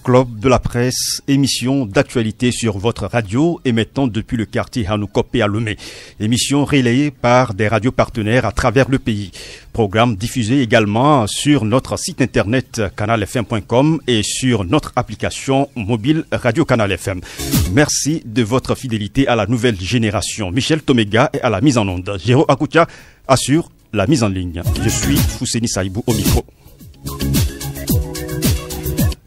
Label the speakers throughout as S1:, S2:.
S1: Club de la presse, émission d'actualité sur votre radio émettant depuis le quartier Hanoukopé à Lomé. Émission relayée par des radios partenaires à travers le pays. Programme diffusé également sur notre site internet canalfm.com et sur notre application mobile Radio Canal FM. Merci de votre fidélité à la nouvelle génération. Michel Tomega est à la mise en onde. Géro Akoutia assure la mise en ligne. Je suis Fousseni Saïbou au micro.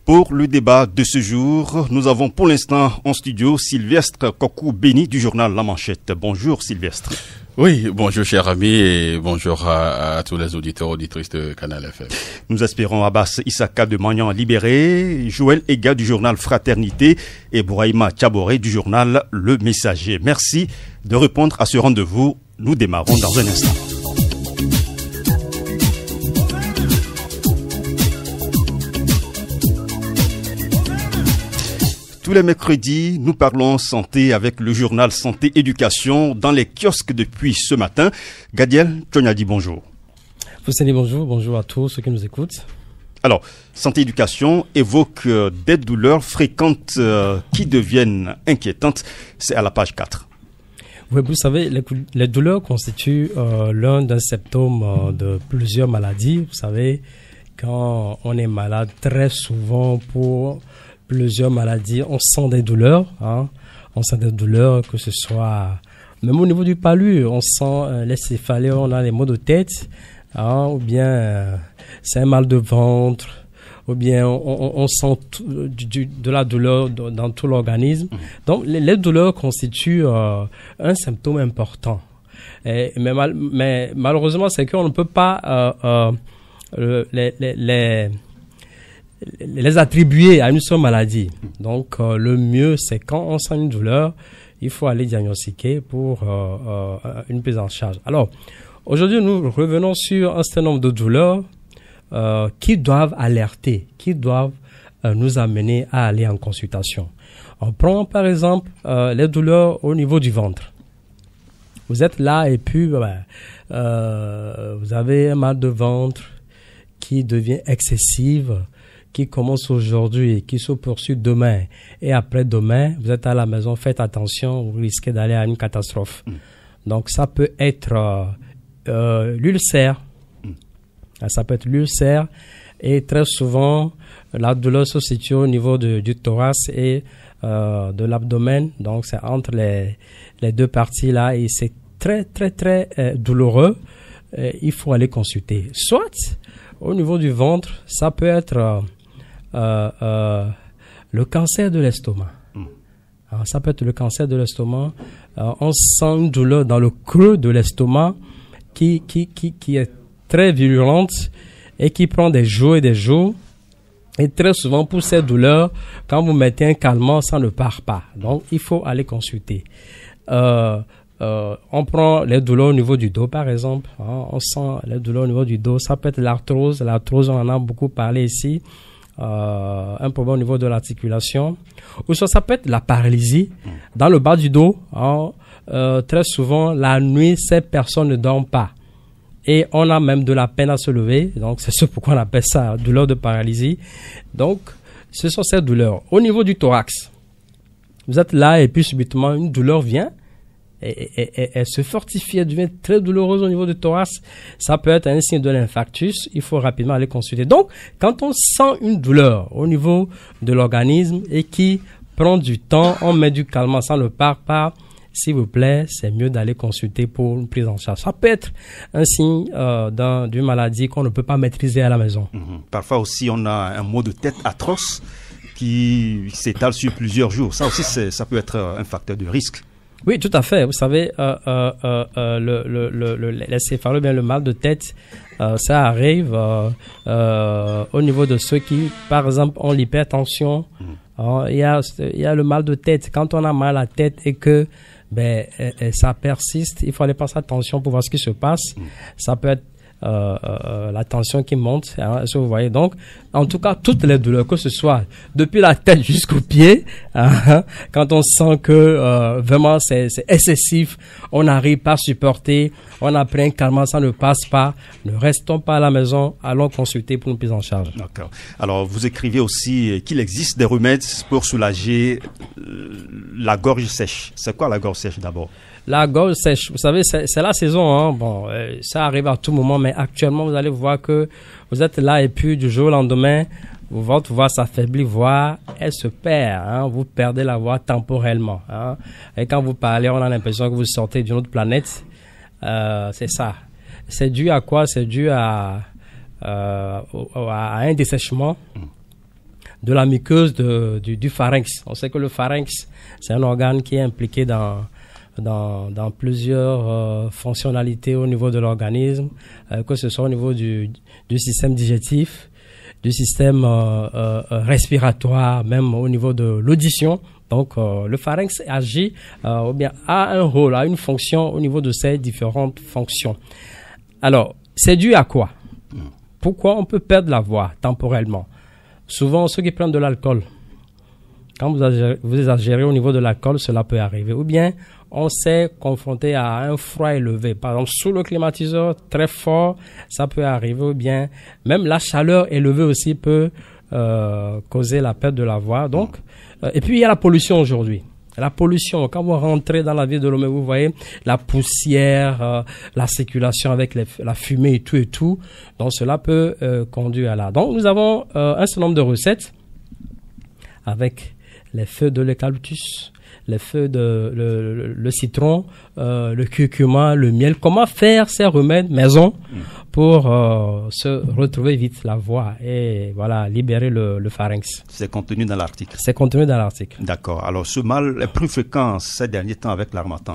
S1: Pour le débat de ce jour, nous avons pour l'instant en studio Sylvestre Kokou Béni du journal La Manchette. Bonjour Sylvestre.
S2: Oui, bonjour cher ami et bonjour à tous les auditeurs, auditrices de Canal FM.
S1: Nous espérons Abbas Issaka de Magnan libéré, Joël Ega du journal Fraternité et Bouraïma Tchaboré du journal Le Messager. Merci de répondre à ce rendez-vous. Nous démarrons dans un instant. Tous les mercredis, nous parlons santé avec le journal Santé Éducation dans les kiosques depuis ce matin. Gadiel Tchonyadi, bonjour.
S3: Fousseni, bonjour. Bonjour à tous ceux qui nous écoutent.
S1: Alors, Santé Éducation évoque des douleurs fréquentes qui deviennent inquiétantes. C'est à la page 4.
S3: Oui, vous savez, les douleurs constituent l'un des symptômes de plusieurs maladies. Vous savez, quand on est malade, très souvent pour plusieurs maladies, on sent des douleurs, on sent des douleurs, que ce soit même au niveau du palu, on sent les céphalées, on a les maux de tête, ou bien c'est un mal de ventre, ou bien on sent de la douleur dans tout l'organisme. Donc les douleurs constituent un symptôme important. Mais malheureusement, c'est qu'on ne peut pas les attribuer à une seule maladie. Donc, le mieux, c'est quand on sent une douleur, il faut aller diagnostiquer pour une prise en charge. Alors, aujourd'hui, nous revenons sur un certain nombre de douleurs qui doivent alerter, qui doivent nous amener à aller en consultation. On prend, par exemple, les douleurs au niveau du ventre. Vous êtes là et puis, vous avez un mal de ventre qui devient excessif, qui commence aujourd'hui et qui se poursuit demain et après-demain, vous êtes à la maison, faites attention, vous risquez d'aller à une catastrophe. Donc ça peut être l'ulcère. Ça peut être l'ulcère et très souvent la douleur se situe au niveau du thorax et de l'abdomen. Donc c'est entre les deux parties là et c'est très très très douloureux. Il faut aller consulter. Soit au niveau du ventre, ça peut être le cancer de l'estomac. Ça peut être le cancer de l'estomac. On sent une douleur dans le creux de l'estomac qui est très virulente et qui prend des jours et des jours. Et très souvent, pour ces douleurs, quand vous mettez un calmant, ça ne part pas. Donc, il faut aller consulter. On prend les douleurs au niveau du dos, par exemple. On sent les douleurs au niveau du dos. Ça peut être l'arthrose. L'arthrose, on en a beaucoup parlé ici. Un problème au niveau de l'articulation. Ou soit ça peut être la paralysie dans le bas du dos. Très souvent, la nuit, ces personnes ne dorment pas. Et on a même de la peine à se lever. Donc, c'est ce pourquoi on appelle ça douleur de paralysie. Donc, ce sont ces douleurs. Au niveau du thorax, vous êtes là et puis subitement, une douleur vient. Et elle se fortifie, elle devient très douloureuse au niveau du thorax. Ça peut être un signe de l'infarctus. Il faut rapidement aller consulter. Donc, quand on sent une douleur au niveau de l'organisme et qui prend du temps, on met du calmant, ça ne part pas. S'il vous plaît, c'est mieux d'aller consulter pour une prise en charge. Ça peut être un signe d'une maladie qu'on ne peut pas maîtriser à la maison.
S1: Parfois aussi, on a un maux de tête atroce qui s'étale sur plusieurs jours. Ça aussi, ça peut être un facteur de risque.
S3: Oui, tout à fait. Vous savez, l'encéphalo, bien le mal de tête, ça arrive au niveau de ceux qui, par exemple, ont l'hypertension. Il y a le mal de tête. Quand on a mal à la tête et que ça persiste. Il faut aller passer attention pour voir ce qui se passe. Ça peut être la tension qui monte, hein, vous voyez. Donc, en tout cas, toutes les douleurs, que ce soit depuis la tête jusqu'aux pieds, hein, quand on sent que vraiment c'est excessif, on n'arrive pas à supporter, on a pris un calmant, ça ne passe pas, ne restons pas à la maison, allons consulter pour une prise en charge.
S1: D'accord. Alors, vous écrivez aussi qu'il existe des remèdes pour soulager la gorge sèche. C'est quoi la gorge sèche d'abord?
S3: La gorge sèche, vous savez, c'est la saison, hein. Bon, ça arrive à tout moment, mais actuellement, vous allez voir que vous êtes là et puis du jour au lendemain, votre voix s'affaiblit, voix, elle se perd, hein. Vous perdez la voix temporellement, hein. Et quand vous parlez, on a l'impression que vous sortez d'une autre planète. C'est ça. C'est dû à quoi? C'est dû à un dessèchement de la muqueuse du pharynx. On sait que le pharynx, c'est un organe qui est impliqué dans plusieurs fonctionnalités au niveau de l'organisme, que ce soit au niveau du système digestif, du système respiratoire, même au niveau de l'audition. Donc, le pharynx agit ou bien a un rôle, a une fonction au niveau de ces différentes fonctions. Alors, c'est dû à quoi? Pourquoi on peut perdre la voix temporellement? Souvent, ceux qui prennent de l'alcool, quand vous exagérez au niveau de l'alcool, cela peut arriver. Ou bien, on s'est confronté à un froid élevé. Par exemple, sous le climatiseur, très fort, ça peut arriver. Ou bien, même la chaleur élevée aussi peut causer la perte de la voix. Donc, et puis, il y a la pollution aujourd'hui. La pollution, quand vous rentrez dans la ville de Lomé, vous voyez la poussière, la circulation avec la fumée et tout. Donc, cela peut conduire à là. Donc, nous avons un certain nombre de recettes avec les feuilles de l'eucalyptus, les feuilles le citron, le curcuma, le miel. Comment faire ces remèdes maison pour se retrouver vite la voix et voilà, libérer le pharynx.
S1: C'est contenu dans l'article.
S3: C'est contenu dans l'article.
S1: D'accord. Alors, ce mal est plus fréquent ces derniers temps avec l'harmattan.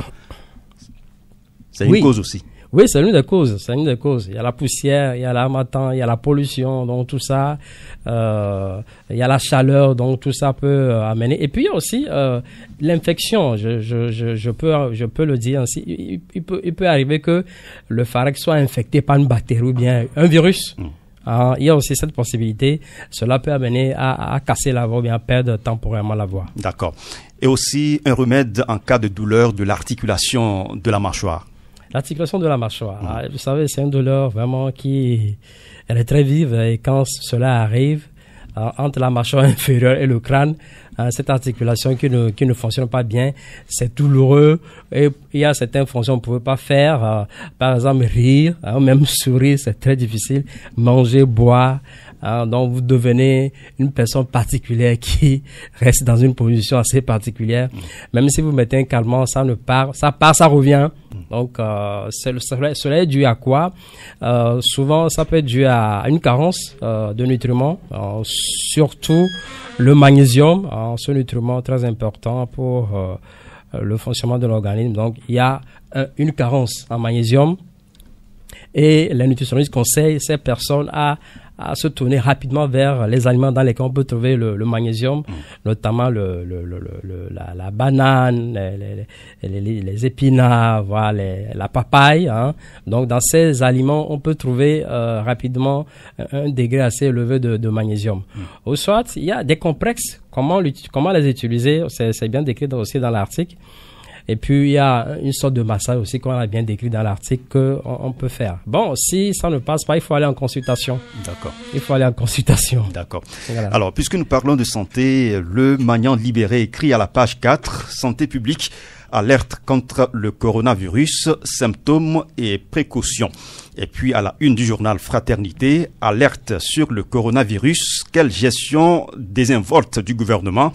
S1: C'est une cause aussi.
S3: Oui, c'est l'une des causes. C'est l'une des causes. Il y a la poussière, il y a l'harmattan, il y a la pollution, donc tout ça. Il y a la chaleur, donc tout ça peut amener. Et puis il y a aussi l'infection. Je peux le dire ainsi. Il peut arriver que le pharynx soit infecté par une bactérie ou bien un virus. Il y a aussi cette possibilité. Cela peut amener à casser la voix ou bien à perdre temporairement la voix.
S1: D'accord. Et aussi un remède en cas de douleur de l'articulation de la mâchoire.
S3: L'articulation de la mâchoire, vous savez, c'est une douleur vraiment elle est très vive et quand cela arrive, entre la mâchoire inférieure et le crâne, cette articulation qui ne fonctionne pas bien, c'est douloureux et il y a certaines fonctions qu'on ne pouvez pas faire, par exemple rire, même sourire, c'est très difficile, manger, boire. Donc vous devenez une personne particulière qui reste dans une position assez particulière. Même si vous mettez un calmant, ça part, ça revient. Donc cela est dû à quoi? Souvent ça peut être dû à une carence de nutriments, surtout le magnésium, ce nutriment très important pour le fonctionnement de l'organisme. Donc il y a une carence en magnésium et les nutritionnistes conseillent ces personnes à se tourner rapidement vers les aliments dans lesquels on peut trouver le magnésium, notamment la banane, les épinards, voilà, la papaye. Donc, dans ces aliments, on peut trouver rapidement un degré assez élevé de magnésium. Ou soit, il y a des complexes. Comment les utiliser? C'est bien décrit aussi dans l'article. Et puis, il y a une sorte de massage aussi qu'on a bien décrit dans l'article qu'on peut faire. Bon, si ça ne passe pas, il faut aller en consultation.
S1: D'accord.
S3: Il faut aller en consultation.
S1: D'accord.
S3: Voilà.
S1: Alors, puisque nous parlons de santé, le Magnant Libéré écrit à la page 4, Santé publique, alerte contre le coronavirus, symptômes et précautions. Et puis, à la une du journal Fraternité, alerte sur le coronavirus, quelle gestion désinvolte du gouvernement?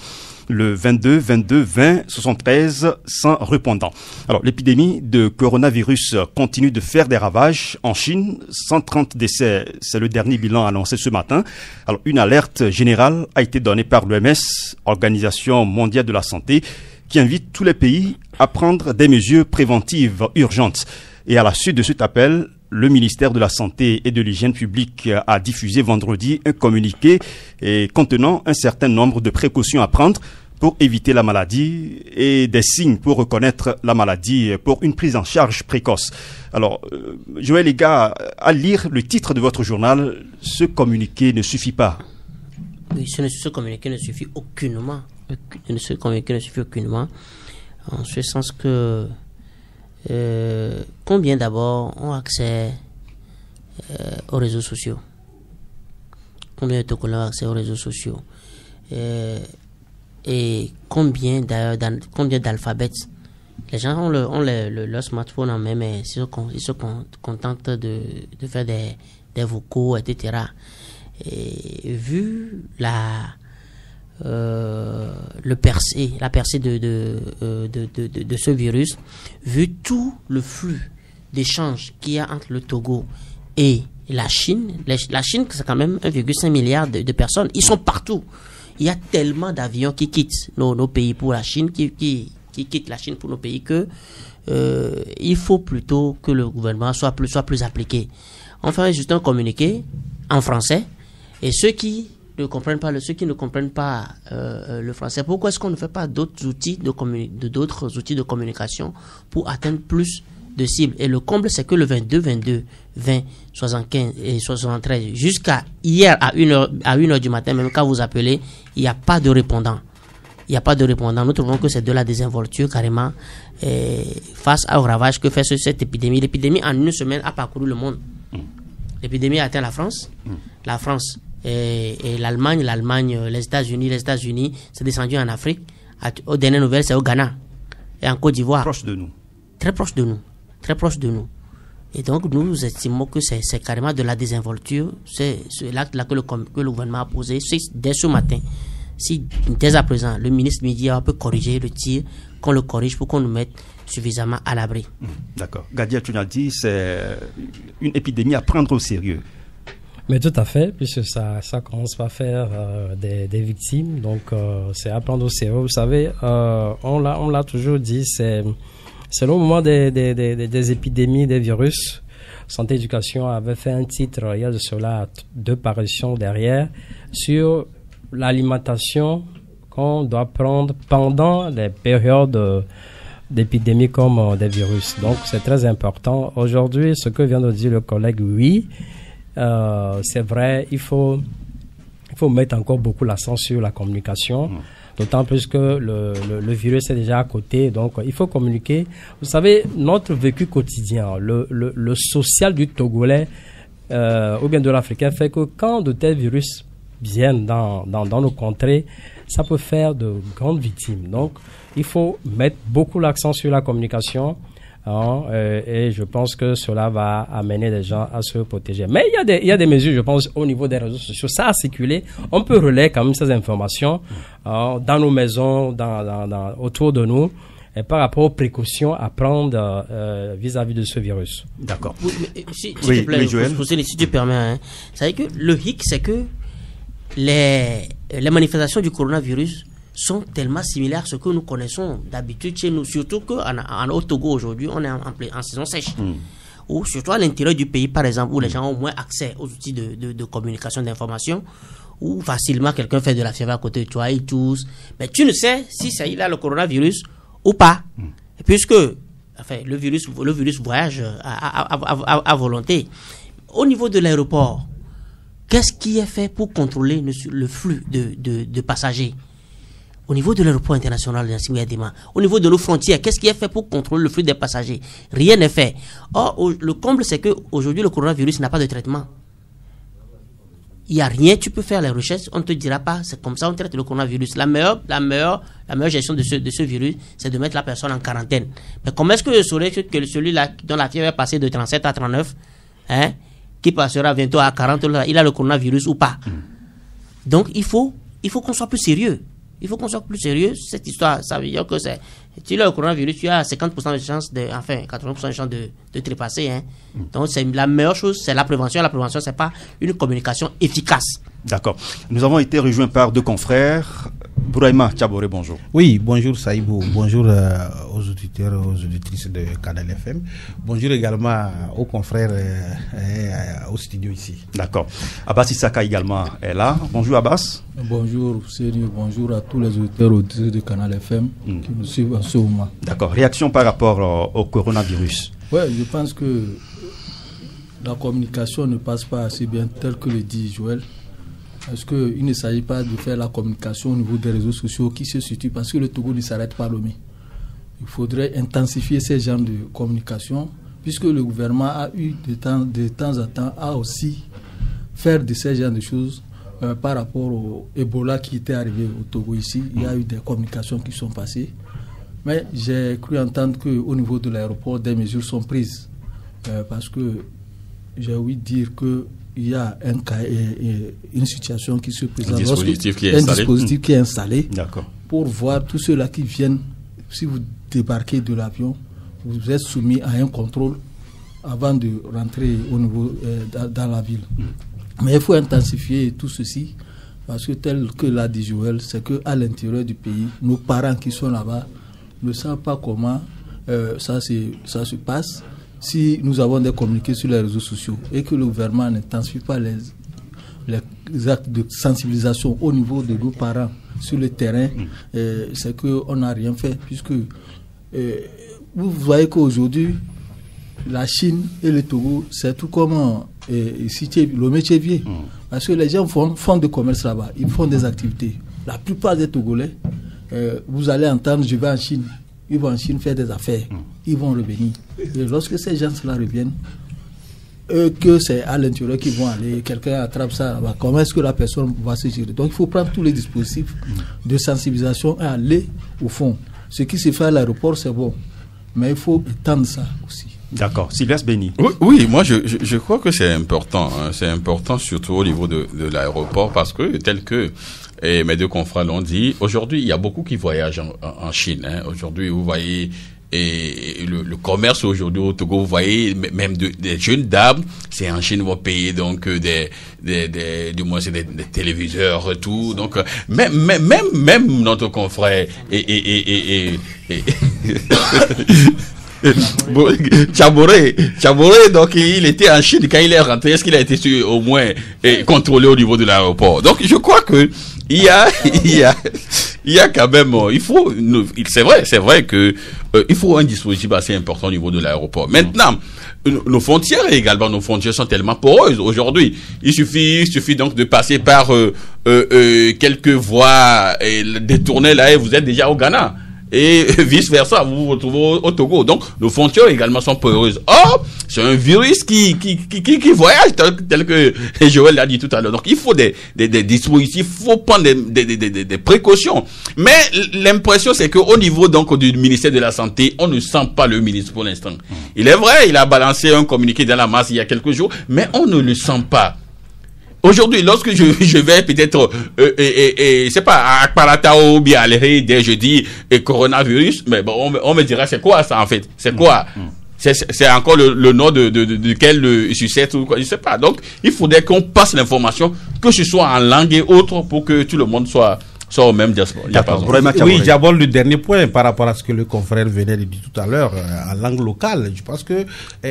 S1: Le 22-22-20-73 sans répondant. Alors, l'épidémie de coronavirus continue de faire des ravages en Chine. 130 décès, c'est le dernier bilan annoncé ce matin. Alors, une alerte générale a été donnée par l'OMS, Organisation mondiale de la santé, qui invite tous les pays à prendre des mesures préventives urgentes. Et à la suite de cet appel, le ministère de la Santé et de l'Hygiène publique a diffusé vendredi un communiqué contenant un certain nombre de précautions à prendre. pour éviter la maladie et des signes pour reconnaître la maladie pour une prise en charge précoce. Alors, Joël, les gars, à lire le titre de votre journal, ce communiqué ne suffit pas.
S4: Oui, ce communiqué ne suffit aucunement. Ce communiqué ne suffit aucunement. En ce sens que combien d'abord ont accès aux réseaux sociaux? Combien de Togolais ont accès aux réseaux sociaux? Et combien d'alphabets? Les gens ont leur smartphone en main, mais ils se contentent de faire des vocaux, etc. Et vu la percée de ce virus, vu tout le flux d'échanges qu'il y a entre le Togo et la Chine, la Chine, c'est quand même 1,5 milliard de personnes. Ils sont partout. Il y a tellement d'avions qui quittent nos pays pour la Chine, qui quittent la Chine pour nos pays, que il faut plutôt que le gouvernement soit plus appliqué. On ferait juste un communiqué en français, et ceux qui ne comprennent pas le français, pourquoi est-ce qu'on ne fait pas d'autres outils de communication pour atteindre plus de cibles? Et le comble, c'est que le 22, 20, 75 et 73, jusqu'à hier à 1h du matin, même quand vous appelez, il n'y a pas de répondant. Nous trouvons que c'est de la désinvolture carrément face au ravage que fait cette épidémie. L'épidémie, en une semaine, a parcouru le monde. L'épidémie a atteint la France. La France et l'Allemagne, les États-Unis, c'est descendu en Afrique. Aux dernières nouvelles, c'est au Ghana et en Côte d'Ivoire.
S1: Proche de nous.
S4: Très proche de nous. Et donc, nous estimons que c'est carrément de la désinvolture. C'est l'acte là que le gouvernement a posé dès ce matin. Si, dès à présent, le ministre Média peut corriger le tir, qu'on le corrige pour qu'on nous mette suffisamment à l'abri.
S1: D'accord. Gadia Tunaldi, c'est une épidémie à prendre au sérieux.
S3: Mais tout à fait, puisque ça commence par faire des victimes, donc c'est à prendre au sérieux. Vous savez, on l'a toujours dit, c'est le moment des épidémies, des virus. Santé Éducation avait fait un titre, il y a de cela 2 parutions derrière, sur l'alimentation qu'on doit prendre pendant les périodes d'épidémie comme des virus. Donc c'est très important. Aujourd'hui, ce que vient de dire le collègue, oui, c'est vrai, il faut mettre encore beaucoup l'accent sur la communication, d'autant plus que le virus est déjà à côté, donc il faut communiquer. Vous savez, notre vécu quotidien, le social du Togolais ou bien de l'Africain fait que quand de tels virus viennent dans nos contrées, ça peut faire de grandes victimes. Donc, il faut mettre beaucoup l'accent sur la communication. Et je pense que cela va amener les gens à se protéger. Mais il y a des mesures, je pense, au niveau des réseaux sociaux. Ça a circulé. On peut relayer quand même ces informations dans nos maisons, autour de nous, et par rapport aux précautions à prendre vis-à-vis de ce virus.
S1: D'accord.
S4: Oui, si tu permets, hein. Vous savez que le hic, c'est que les manifestations du coronavirus sont tellement similaires à ce que nous connaissons d'habitude chez nous, surtout qu'au Togo aujourd'hui, on est en saison sèche. Ou surtout à l'intérieur du pays, par exemple, où les gens ont moins accès aux outils de communication, d'information, où facilement quelqu'un fait de la fièvre à côté de toi, il tousse, mais tu ne sais si il a le coronavirus ou pas. Et puisque le virus voyage à volonté. Au niveau de l'aéroport, qu'est-ce qui est fait pour contrôler le flux de passagers? Au niveau de l'aéroport international de Gnassingbé Adéma, au niveau de nos frontières, qu'est-ce qui est fait pour contrôler le flux des passagers? Rien n'est fait. Or, le comble, c'est qu'aujourd'hui, le coronavirus n'a pas de traitement. Il n'y a rien, tu peux faire les recherches, on ne te dira pas, c'est comme ça on traite le coronavirus. La meilleure gestion de ce virus, c'est de mettre la personne en quarantaine. Mais comment est-ce que je saurais que celui-là, dont la fièvre est passée de 37 à 39, qui passera bientôt à 40, il a le coronavirus ou pas? Donc, il faut qu'on soit plus sérieux. Cette histoire, ça veut dire que tu as le coronavirus, tu as 50% de chance 80% de chance de trépasser. Donc, c'est la meilleure chose, c'est la prévention. La prévention, c'est pas une communication efficace.
S1: D'accord. Nous avons été rejoints par 2 confrères. Bouraïma Tchaboré, bonjour.
S5: Oui, bonjour Saïbou, bonjour aux auditeurs et aux auditrices de Canal FM. Bonjour également aux confrères au studio ici.
S1: D'accord. Abbas Issaka également est là. Bonjour Abbas.
S6: Bonjour Sérieux, bonjour à tous les auditeurs et auditrices de Canal FM qui nous suivent en ce moment.
S1: D'accord. Réaction par rapport au coronavirus.
S6: Oui, je pense que la communication ne passe pas assez bien, tel que le dit Joël. Parce qu'il ne s'agit pas de faire la communication au niveau des réseaux sociaux qui se situent, parce que le Togo ne s'arrête pas à Lomé. Il faudrait intensifier ces genres de communication, puisque le gouvernement a eu de temps en temps à aussi faire de ces genres de choses par rapport au Ebola qui était arrivé au Togo ici. Il y a eu des communications qui sont passées. Mais j'ai cru entendre qu'au niveau de l'aéroport, des mesures sont prises. Parce que j'ai ouï dire qu'il y a une situation qui se présente. Un dispositif qui est installé pour voir tous ceux-là qui viennent. Si vous débarquez de l'avion, vous êtes soumis à un contrôle avant de rentrer au niveau dans la ville. Mais il faut intensifier tout ceci parce que tel que l'a dit Joël, c'est qu'à l'intérieur du pays, nos parents qui sont là-bas ne savent pas comment ça se passe. Si nous avons des communiqués sur les réseaux sociaux et que le gouvernement n'intensifie pas les actes de sensibilisation au niveau de nos parents sur le terrain, c'est qu'on n'a rien fait, puisque vous voyez qu'aujourd'hui, la Chine et le Togo, c'est tout comme le métier vieux. Parce que les gens font du commerce là-bas, ils font des activités. La plupart des Togolais, vous allez entendre, je vais en Chine. Ils vont en Chine faire des affaires. Ils vont revenir. Et lorsque ces gens-là reviennent, que c'est à l'intérieur qu'ils vont aller, quelqu'un attrape ça là-bas, comment est-ce que la personne va se gérer? Donc il faut prendre tous les dispositifs de sensibilisation et aller au fond. Ce qui se fait à l'aéroport, c'est bon. Mais il faut étendre ça aussi.
S1: D'accord. Sylvestre Béni.
S2: Oui, moi je crois que c'est important. Hein. C'est important surtout au niveau de l'aéroport parce que tel que mes deux confrères l'ont dit, aujourd'hui il y a beaucoup qui voyagent en Chine. Hein. Aujourd'hui vous voyez le commerce aujourd'hui au Togo, vous voyez même des jeunes dames, c'est en Chine, vont payer donc du moins c'est des téléviseurs tout. Donc même notre confrère Tchaboré, donc il était en Chine quand il est rentré. Est-ce qu'il a été au moins contrôlé au niveau de l'aéroport? Donc je crois que il y a quand même, c'est vrai que il faut un dispositif assez important au niveau de l'aéroport. Maintenant, nos frontières également, nos frontières sont tellement poreuses aujourd'hui. Il suffit donc de passer par quelques voies détournées là et vous êtes déjà au Ghana. Et vice versa, vous vous retrouvez au Togo. Donc, nos frontières également sont poreuses. Or, c'est un virus qui voyage, tel que Joël l'a dit tout à l'heure. Donc, il faut des dispositifs, il faut prendre des précautions. Mais l'impression, c'est qu'au niveau donc du ministère de la Santé, on ne sent pas le ministre pour l'instant. Il est vrai, il a balancé un communiqué dans la masse il y a quelques jours, mais on ne le sent pas. Aujourd'hui, lorsque je vais peut-être, c'est pas à Akparatao ou bien à l'Éré, dès jeudi, coronavirus, mais bon, on me dira, c'est quoi ça en fait? C'est quoi? C'est encore le nom de quel succès ou quoi, je sais pas. Donc, il faudrait qu'on passe l'information, que ce soit en langue et autres, pour que tout le monde soit au même diaspora.
S5: Oui, j'aborde le dernier point par rapport à ce que le confrère venait de dire tout à l'heure en langue locale. Je pense que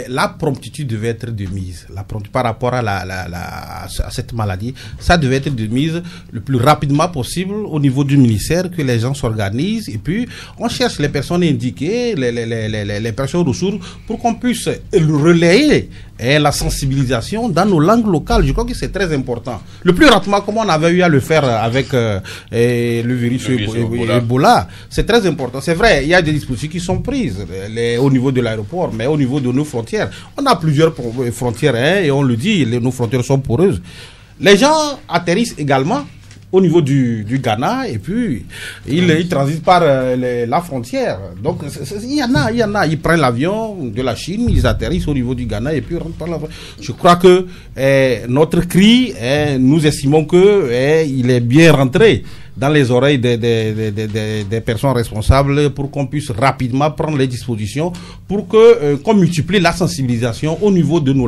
S5: la promptitude devait être de mise. Par rapport à cette maladie, ça devait être de mise le plus rapidement possible au niveau du ministère, que les gens s'organisent et puis on cherche les personnes indiquées, les personnes ressources pour qu'on puisse relayer la sensibilisation dans nos langues locales. Je crois que c'est très important. Le plus rapidement, comme on avait eu à le faire avec le virus Ebola, c'est très important. C'est vrai, il y a des dispositions qui sont prises au niveau de l'aéroport, mais au niveau de nos frontières, on a plusieurs frontières et on le dit, nos frontières sont poreuses. Les gens atterrissent également au niveau du Ghana et puis ils transitent par la frontière. Donc il y en a, ils prennent l'avion de la Chine, ils atterrissent au niveau du Ghana et puis rentrent par la frontière. Je crois que notre cri, nous estimons que il est bien rentré. dans les oreilles des personnes responsables pour qu'on puisse rapidement prendre les dispositions pour qu'on multiplie la sensibilisation au niveau de nos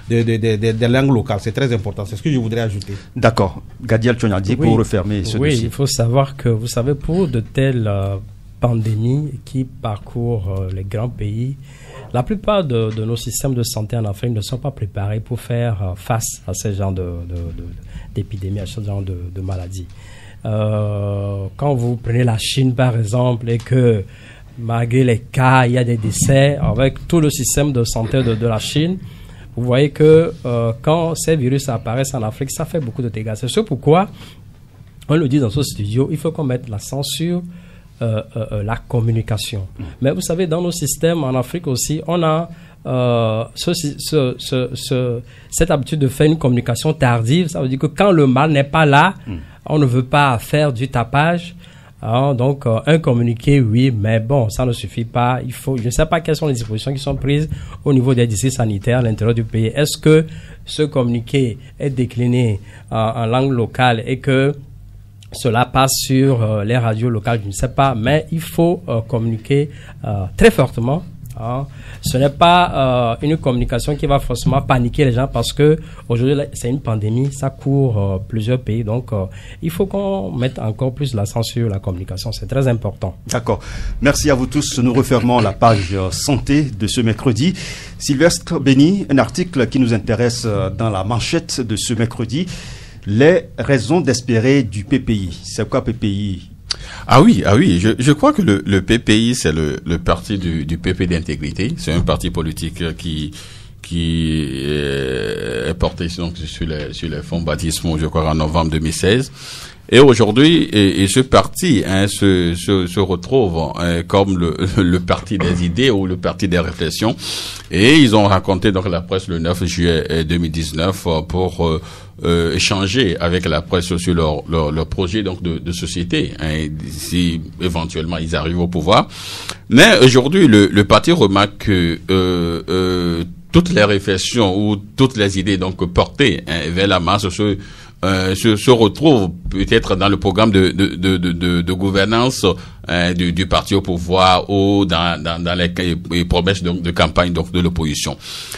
S5: des langues locales. C'est très important. C'est ce que je voudrais ajouter.
S1: D'accord. Gadiel Tchonadi, pour refermer ce dossier.
S3: Oui, il faut savoir que, vous savez, pour de telles pandémies qui parcourent les grands pays, la plupart de nos systèmes de santé en Afrique ne sont pas préparés pour faire face à ce genre d'épidémies, à ce genre de maladies. Quand vous prenez la Chine, par exemple, et que malgré les cas, il y a des décès, avec tout le système de santé de la Chine, vous voyez que quand ces virus apparaissent en Afrique, ça fait beaucoup de dégâts. C'est ce pourquoi, on le dit dans ce studio, il faut qu'on mette l'accent sur la communication. Mais vous savez, dans nos systèmes en Afrique aussi, on a cette habitude de faire une communication tardive. Ça veut dire que quand le mal n'est pas là, on ne veut pas faire du tapage. Donc, un communiqué, oui, mais bon, ça ne suffit pas. Il faut, je ne sais pas quelles sont les dispositions qui sont prises au niveau des districts sanitaires à l'intérieur du pays. Est-ce que ce communiqué est décliné en langue locale et que cela passe sur les radios locales? Je ne sais pas, mais il faut communiquer très fortement. Ce n'est pas une communication qui va forcément paniquer les gens parce que aujourd'hui c'est une pandémie, ça court plusieurs pays, donc il faut qu'on mette encore plus l'accent sur la communication, c'est très important.
S1: D'accord, merci à vous tous. Nous refermons la page santé de ce mercredi. Sylvestre Béni, un article qui nous intéresse dans la manchette de ce mercredi, les raisons d'espérer du PPI. C'est quoi PPI?
S2: Ah oui, je crois que le PPI, c'est le parti du PP d'intégrité. C'est un parti politique qui est porté donc sur les fonds baptismaux, je crois, en novembre 2016. Et aujourd'hui, et ce parti se retrouve comme le parti des idées ou le parti des réflexions. Et ils ont raconté donc la presse le 9 juillet 2019 pour échanger avec la presse sur leur projet donc de société, si éventuellement ils arrivent au pouvoir. Mais aujourd'hui, le parti remarque que toutes les réflexions ou toutes les idées donc portées vers la masse se retrouvent peut-être dans le programme de gouvernance du parti au pouvoir ou dans les promesses donc de campagne donc de l'opposition.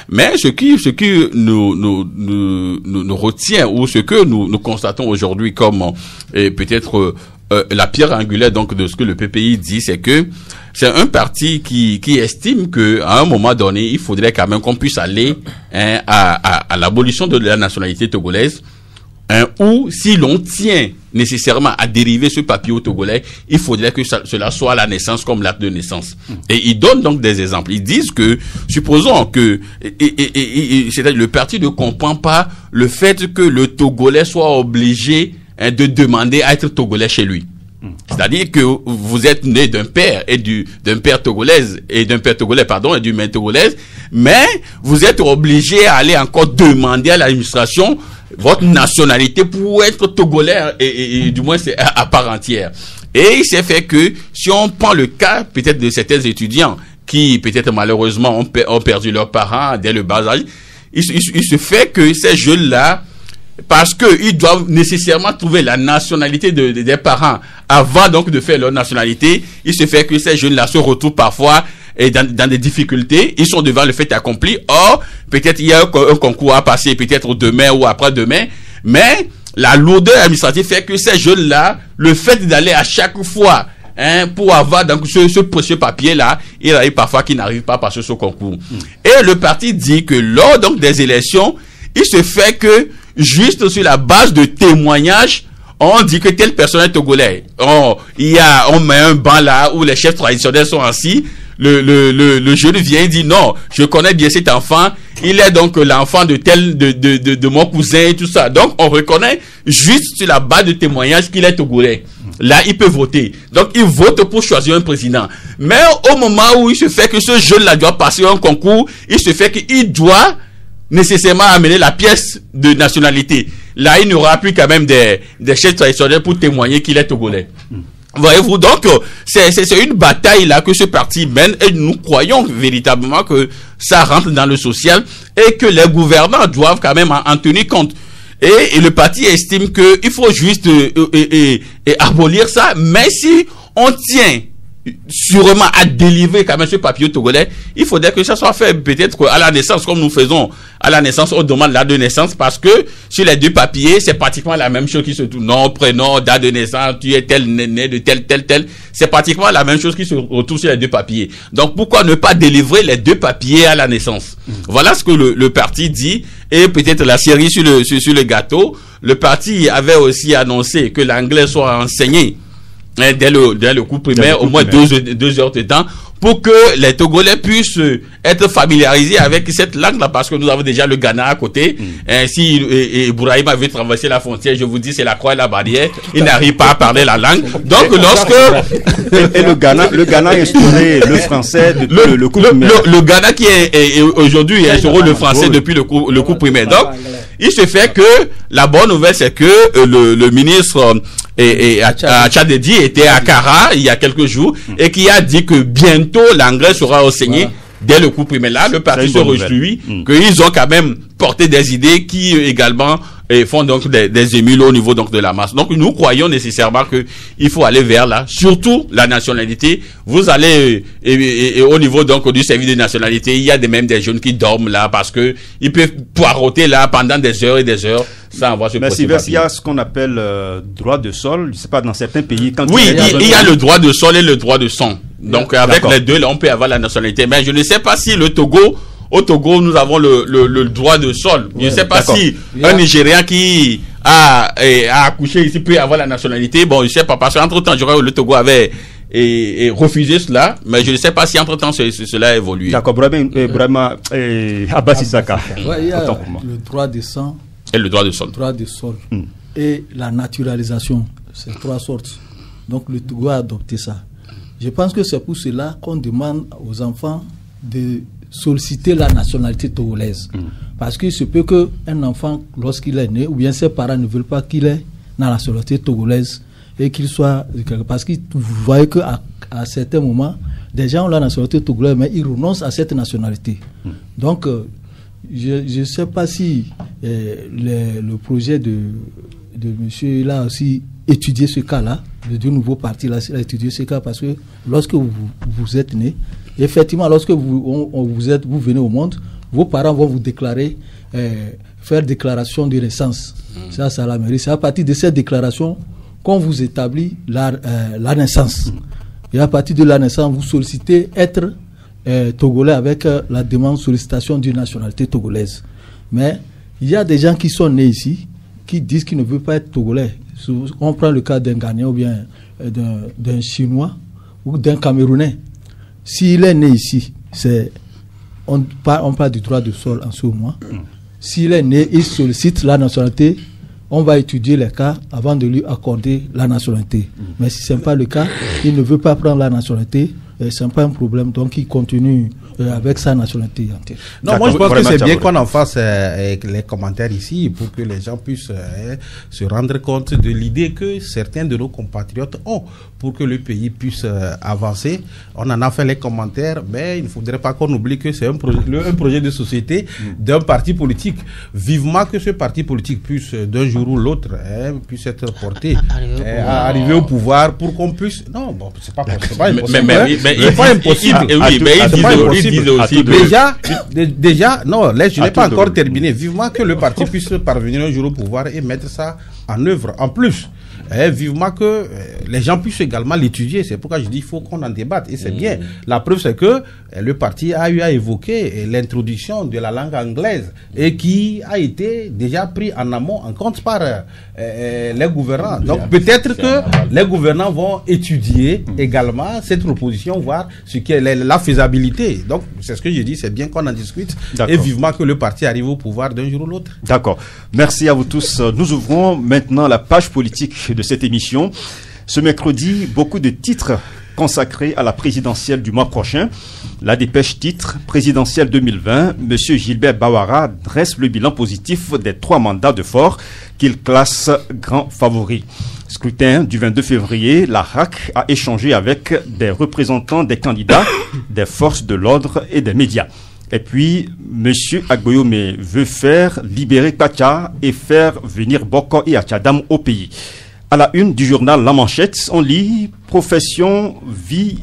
S2: Mais ce qui nous retient ou ce que nous constatons aujourd'hui comme peut-être la pierre angulaire donc de ce que le PPI dit, c'est que c'est un parti qui estime que à un moment donné, il faudrait quand même qu'on puisse aller à l'abolition de la nationalité togolaise. Ou si l'on tient nécessairement à dériver ce papier au Togolais, il faudrait que cela soit la naissance comme l'acte de naissance. Et ils donnent donc des exemples. Ils disent que, supposons que c'est-à-dire le parti ne comprend pas le fait que le Togolais soit obligé de demander à être Togolais chez lui. C'est-à-dire que vous êtes né d'un père et d'un père togolaise et d'un père togolais et d'une mère togolaise, mais vous êtes obligé à aller encore demander à l'administration votre nationalité pour être togolais et du moins c'est à part entière. Et il s'est fait que si on prend le cas peut-être de certains étudiants qui peut-être malheureusement ont perdu leurs parents dès le bas âge, il se fait que ces jeunes-là, parce que ils doivent nécessairement trouver la nationalité des parents avant donc de faire leur nationalité, il se fait que ces jeunes-là se retrouvent parfois dans des difficultés, ils sont devant le fait accompli. Or, peut-être il y a un concours à passer, peut-être demain ou après-demain, mais la lourdeur administrative fait que ces jeunes-là, le fait d'aller à chaque fois pour avoir donc ce papier-là, il arrive parfois qu'ils n'arrivent pas à passer ce concours. Et le parti dit que lors donc des élections, il se fait que juste sur la base de témoignages, on dit que telle personne est togolais. On met un banc là où les chefs traditionnels sont assis. Le jeune vient et dit non, je connais bien cet enfant, il est donc l'enfant de mon cousin et tout ça. Donc on reconnaît juste sur la base de témoignages qu'il est togolais. Là, il peut voter. Donc il vote pour choisir un président. Mais au moment où il se fait que ce jeune-là doit passer un concours, il se fait qu'il doit nécessairement amener la pièce de nationalité. Là, il n'y aura plus quand même des chefs traditionnels pour témoigner qu'il est togolais. Voyez-vous, donc c'est une bataille là que ce parti mène et nous croyons véritablement que ça rentre dans le social et que les gouvernants doivent quand même en tenir compte. Et le parti estime qu'il faut juste abolir ça, mais si on tient sûrement à délivrer quand même ce papier togolais, il faudrait que ça soit fait peut-être à la naissance, comme nous faisons à la naissance, on demande la de naissance, parce que sur les deux papiers, c'est pratiquement la même chose qui se trouve. Nom, prénom, date de naissance, tu es tel, né de tel. C'est pratiquement la même chose qui se retrouve sur les deux papiers. Donc pourquoi ne pas délivrer les deux papiers à la naissance? Voilà ce que le parti dit. Et peut-être la série sur le gâteau. Le parti avait aussi annoncé que l'anglais soit enseigné dès le cours primaire, au moins 2 heures de temps, pour que les Togolais puissent être familiarisés avec cette langue-là, parce que nous avons déjà le Ghana à côté. Si Bouraïm avait traversé la frontière, je vous dis, c'est la croix et la barrière, il n'arrive pas à parler la langue. Donc lorsque...
S1: Et le Ghana a instauré le français depuis le cours primaire.
S2: Le Ghana qui est aujourd'hui instauré le français depuis le cours primaire. Donc, il se fait que la bonne nouvelle, c'est que le ministre Tchadedi était à Kara il y a quelques jours et qui a dit que bientôt l'anglais sera enseigné dès le cours primaire. Là, le parti se réjouit qu'ils ont quand même porté des idées qui également font donc des émules au niveau donc de la masse. Donc nous croyons nécessairement que il faut aller vers là, surtout la nationalité. Vous allez au niveau donc du service de nationalité, il y a même des jeunes qui dorment là parce que ils peuvent poireauter là pendant des heures et des heures sans avoir ce procès.
S1: Mais il y a ce qu'on appelle droit de sol. Je sais pas, dans certains pays. Quand
S2: oui, il y a le droit de sol et le droit de sang. Donc avec les deux là, on peut avoir la nationalité. Mais je ne sais pas si au Togo, nous avons le droit de sol. Je ne sais pas si un Nigérian qui a accouché ici peut avoir la nationalité. Bon, je ne sais pas, parce qu'entre-temps, le Togo avait refusé cela, mais je ne sais pas si entre-temps cela a évolué.
S1: D'accord, Brahma Abbas Issaka.
S6: Il y a le droit de sang
S2: et le droit de sol.
S6: Et la naturalisation, c'est 3 sortes. Donc le Togo a adopté ça. Je pense que c'est pour cela qu'on demande aux enfants de solliciter la nationalité togolaise. Parce qu'il se peut qu'un enfant, lorsqu'il est né, ou bien ses parents ne veulent pas qu'il ait la nationalité togolaise et qu'il soit... Parce que vous voyez qu'à certains moments, des gens ont la nationalité togolaise, mais ils renoncent à cette nationalité. Donc, je ne sais pas si le projet de monsieur, il a aussi étudié ce cas-là, du nouveau parti, là, il a étudié ce cas, parce que lorsque vous êtes né, effectivement, lorsque vous venez au monde, vos parents vont vous déclarer, faire déclaration de naissance. Ça à la mairie. C'est à partir de cette déclaration qu'on vous établit la naissance. Et à partir de la naissance, vous sollicitez être togolais avec la demande sollicitation d'une nationalité togolaise. Mais il y a des gens qui sont nés ici, qui disent qu'ils ne veulent pas être togolais. On prend le cas d'un Ghanéen ou bien d'un Chinois ou d'un Camerounais. S'il est né ici, on parle du droit de sol en ce moment. S'il est né, il sollicite la nationalité, on va étudier les cas avant de lui accorder la nationalité. Mais si ce n'est pas le cas, il ne veut pas prendre la nationalité, ce n'est pas un problème, donc il continue avec sa nationalité.
S5: Non, moi je pense que c'est bien qu'on en fasse les commentaires ici pour que les gens puissent se rendre compte de l'idée que certains de nos compatriotes ont pour que le pays puisse avancer. On en a fait les commentaires, mais il ne faudrait pas qu'on oublie que c'est un projet de société d'un parti politique. Vivement que ce parti politique puisse d'un jour ou l'autre puisse être porté, arriver au pouvoir pour qu'on puisse... Non, bon, c'est pas possible.
S2: Mais il n'est pas impossible.
S5: Déjà, non, là, je n'ai pas encore terminé. Vivement que le parti puisse parvenir un jour au pouvoir et mettre ça en œuvre. En plus, vivement que les gens puissent également l'étudier. C'est pourquoi je dis qu'il faut qu'on en débatte. Et c'est bien. La preuve, c'est que le parti a eu à évoquer l'introduction de la langue anglaise et qui a été déjà pris en amont en compte par les gouvernants. Donc peut-être que les gouvernants vont étudier également cette proposition, voir ce qu'est la faisabilité. Donc c'est ce que je dis, c'est bien qu'on en discute et vivement que le parti arrive au pouvoir d'un jour ou l'autre.
S1: D'accord. Merci à vous tous. Nous ouvrons maintenant la page politique de cette émission. Ce mercredi, beaucoup de titres consacrés à la présidentielle du mois prochain. La dépêche titre présidentielle 2020, M. Gilbert Bawara dresse le bilan positif des 3 mandats de Faure qu'il classe grand favori. Scrutin du 22 février, la RAC a échangé avec des représentants des candidats, des forces de l'ordre et des médias. Et puis, M. Agboyome veut faire libérer Kacha et faire venir Boko et Achadam au pays. À la une du journal La Manchette, on lit profession, vie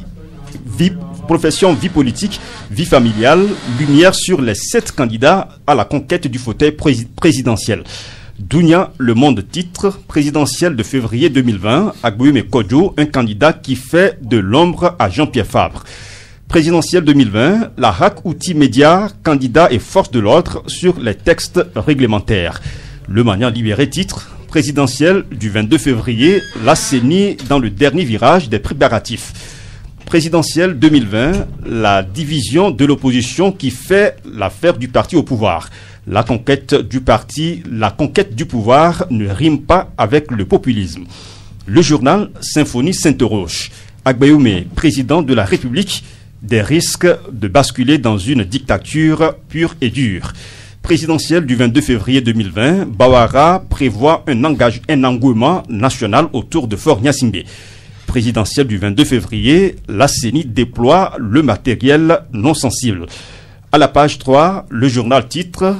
S1: politique, vie familiale, lumière sur les 7 candidats à la conquête du fauteuil présidentiel. Dounia, Le Monde titre, présidentielle de février 2020, Agboyome Kodjo, un candidat qui fait de l'ombre à Jean-Pierre Fabre. Présidentielle 2020, la RAC Outil Média, candidat et force de l'ordre sur les textes réglementaires. Le Manian Libéré titre, présidentielle du 22 février, la CENI dans le dernier virage des préparatifs. Présidentielle 2020, la division de l'opposition qui fait l'affaire du parti au pouvoir. La conquête du pouvoir ne rime pas avec le populisme. Le journal Symphonie s'interroge. Agboyome, président de la République, des risques de basculer dans une dictature pure et dure. Présidentielle du 22 février 2020, Bawara prévoit un engouement national autour de Fort Gnassingbé. Présidentielle du 22 février, la CENI déploie le matériel non sensible. À la page 3, le journal titre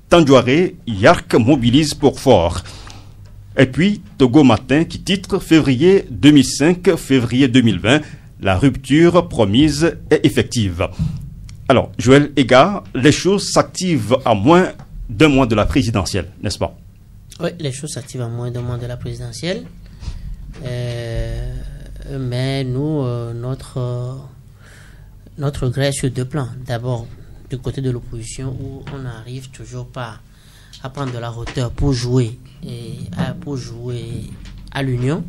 S1: Tandjouaré, Yark mobilise pour fort. Et puis, Togo Matin qui titre février 2005, février 2020, la rupture promise est effective. Alors, Joël Ega, les choses s'activent à moins d'un mois de la présidentielle, n'est-ce pas?
S4: Oui, les choses s'activent à moins d'un mois de la présidentielle. Mais nous, notre gré est sur 2 plans. D'abord, du côté de l'opposition, où on n'arrive toujours pas à prendre de la hauteur pour jouer à l'union.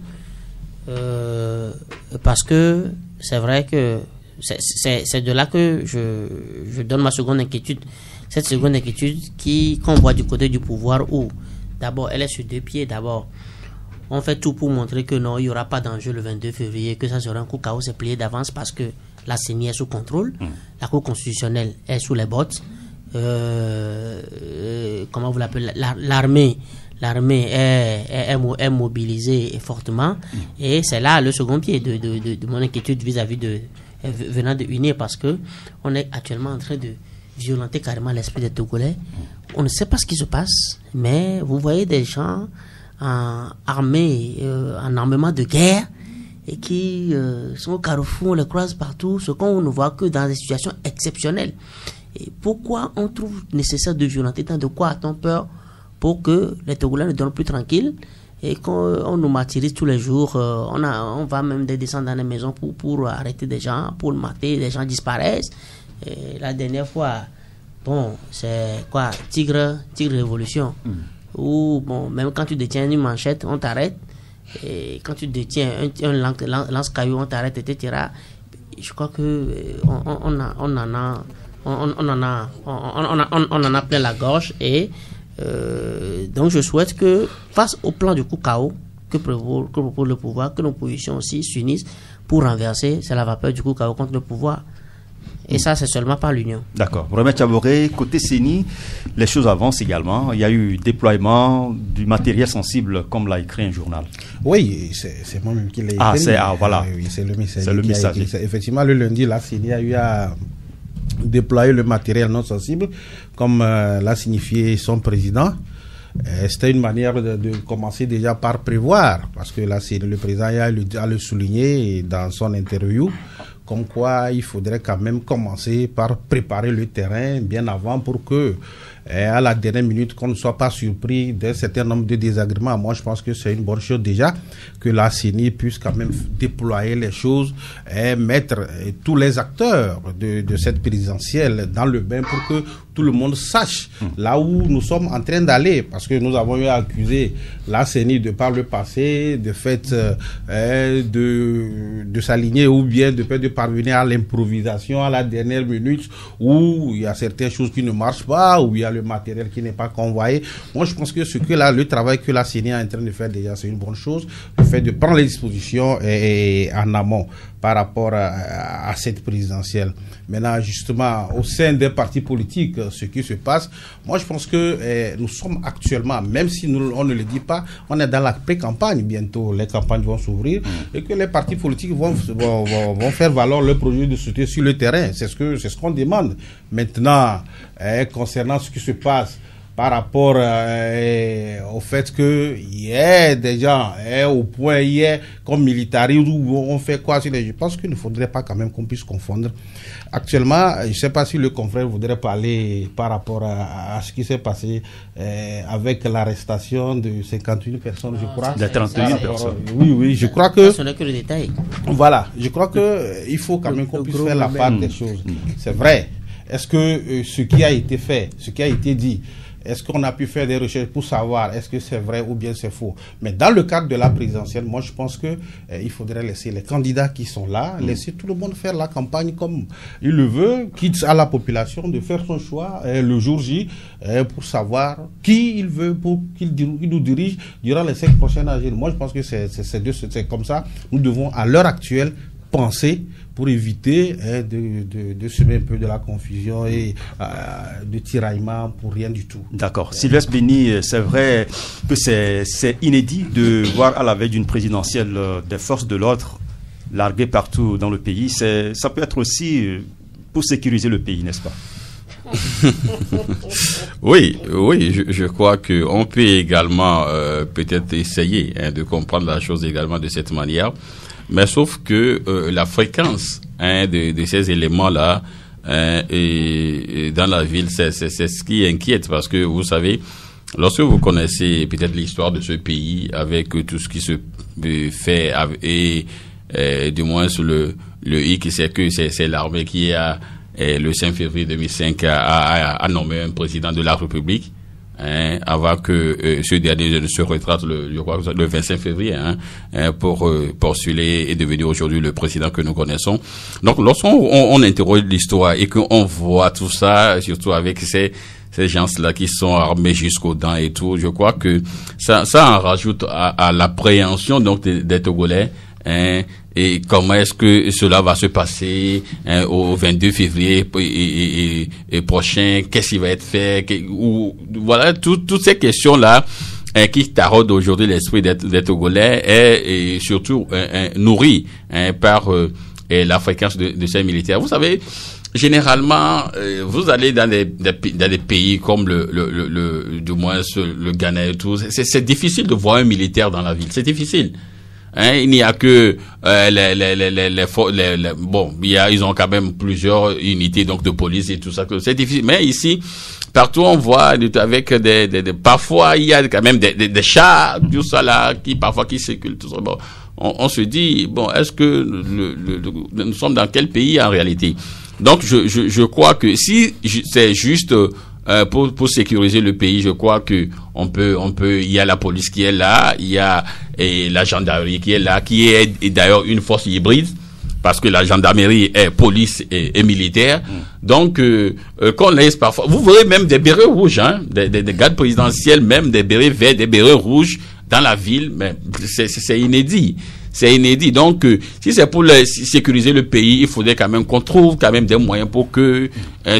S4: Parce que c'est vrai que c'est de là que je donne ma seconde inquiétude. Cette seconde inquiétude qu'on voit du côté du pouvoir où, d'abord, elle est sur 2 pieds. D'abord, on fait tout pour montrer que non, il n'y aura pas d'enjeu le 22 février, que ça sera un coup chaos, c'est plié d'avance parce que la CENI est sous contrôle, la Cour constitutionnelle est sous les bottes, comment vous l'appelez, l'armée est mobilisée fortement, et c'est là le second pied de mon inquiétude vis-à-vis venant de UNIR, parce que on est actuellement en train de violenter carrément l'esprit des Togolais. On ne sait pas ce qui se passe, mais vous voyez des gens armés, en armement de guerre, et qui sont au carrefour, on les croise partout, ce qu'on ne voit que dans des situations exceptionnelles. Et pourquoi on trouve nécessaire de violenter tant? De quoi a-t-on peur? Pour que les Togolais ne dorment plus tranquilles et qu'on nous martyrise tous les jours. On va même descendre dans les maisons pour arrêter des gens, pour le mater, les gens disparaissent. Et la dernière fois, bon, c'est quoi? Tigre Révolution. Ou bon, même quand tu détiens une manchette, on t'arrête. Et quand tu détiens un lance-caillou, on t'arrête, etc. Je crois que on en a plein la gorge. Et donc je souhaite que face au plan du coup chaos que propose le pouvoir, que nos positions aussi s'unissent pour renverser, c'est la vapeur du coup chaos contre le pouvoir. Et ça, c'est seulement par l'union.
S1: D'accord. Romain Tchaboré, côté CENI, les choses avancent également. Il y a eu déploiement du matériel sensible, comme l'a écrit un journal.
S5: Oui, c'est moi-même qui l'ai écrit.
S1: Voilà.
S5: Oui, c'est le messager. Effectivement, le lundi, la CENI a eu à déployer le matériel non sensible, comme l'a signifié son président. C'était une manière de commencer déjà par prévoir, parce que là, le président a le souligné dans son interview, comme quoi il faudrait quand même commencer par préparer le terrain bien avant pour que à la dernière minute qu'on ne soit pas surpris d'un certain nombre de désagréments. Moi je pense que c'est une bonne chose déjà que la CENI puisse quand même déployer les choses et mettre tous les acteurs de cette présidentielle dans le bain pour que tout le monde sache là où nous sommes en train d'aller, parce que nous avons eu à accuser la CENI de par le passé de fait de s'aligner ou bien de parvenir à l'improvisation à la dernière minute où il y a certaines choses qui ne marchent pas, où il y a le matériel qui n'est pas convoyé. Moi je pense que le travail que la CENI est en train de faire déjà, c'est une bonne chose, le fait de prendre les dispositions et en amont par rapport à cette présidentielle. Maintenant, justement, au sein des partis politiques, ce qui se passe, moi je pense que nous sommes actuellement, même si on ne le dit pas, on est dans la pré-campagne bientôt, les campagnes vont s'ouvrir et que les partis politiques vont faire valoir alors leur projet de société sur le terrain. C'est ce qu'on demande. Maintenant, concernant ce qui se passe par rapport au fait que il y a des gens au point hier comme militaristes où on fait quoi sur les... Je pense qu'il ne faudrait pas quand même qu'on puisse confondre. Actuellement, je ne sais pas si le confrère voudrait parler par rapport à ce qui s'est passé avec l'arrestation de 51 personnes, je crois.
S1: De 31 personnes.
S5: Oui, je crois que...
S4: Ce n'est que le détail.
S5: Voilà, je crois que il faut quand même qu'on puisse faire la part des choses. C'est vrai. Est-ce que ce qui a été fait, ce qui a été dit, est-ce qu'on a pu faire des recherches pour savoir est-ce que c'est vrai ou bien c'est faux? Mais dans le cadre de la présidentielle, moi je pense que il faudrait laisser les candidats qui sont là, laisser tout le monde faire la campagne comme il le veut, quitte à la population de faire son choix le jour J pour savoir qui il veut pour qu'il nous dirige durant les 5 prochaines années. Moi je pense que c'est comme ça. Nous devons à l'heure actuelle penser pour éviter de semer un peu de la confusion et de tiraillement pour rien du tout.
S1: D'accord. Sylvestre Béni, c'est vrai que c'est inédit de voir à la veille d'une présidentielle des forces de l'ordre larguées partout dans le pays. Ça peut être aussi pour sécuriser le pays, n'est-ce pas?
S2: Oui, je crois qu'on peut également peut-être essayer de comprendre la chose également de cette manière. Mais sauf que la fréquence de ces éléments-là et dans la ville, c'est ce qui inquiète, parce que vous savez, lorsque vous connaissez peut-être l'histoire de ce pays avec tout ce qui se fait et du moins sur le hic, c'est que c'est l'armée qui le 5 février 2005 a nommé un président de la République. Avant que ce dernier se retraite le 25 février pour postuler et devenir aujourd'hui le président que nous connaissons. Donc lorsqu'on interroge l'histoire et qu'on voit tout ça, surtout avec ces gens-là qui sont armés jusqu'aux dents et tout, je crois que ça en rajoute à l'appréhension donc des Togolais. Et comment est-ce que cela va se passer au 22 février et prochain? Qu'est-ce qui va être fait? Voilà, toutes ces questions-là qui taraudent aujourd'hui l'esprit des Togolais et surtout nourries par la fréquence de ces militaires. Vous savez, généralement, vous allez dans des pays comme du moins le Ghana et tout, c'est difficile de voir un militaire dans la ville. C'est difficile. Il n'y a que ils ont quand même plusieurs unités donc de police et tout ça. C'est difficile. Mais ici, partout on voit avec parfois il y a quand même des chars, tout ça là, qui circulent, tout ça. Bon, on se dit est-ce que nous sommes dans quel pays en réalité? Donc je crois que si c'est juste pour sécuriser le pays, je crois que on peut, il y a la police qui est là, il y a la gendarmerie qui est là, qui est d'ailleurs une force hybride, parce que la gendarmerie est police et militaire. Donc, qu'on laisse parfois, vous verrez même des bérets rouges, des gardes présidentiels, même des bérets verts, des bérets rouges dans la ville, mais c'est inédit. C'est inédit. Donc, si c'est pour sécuriser le pays, il faudrait quand même qu'on trouve quand même des moyens pour que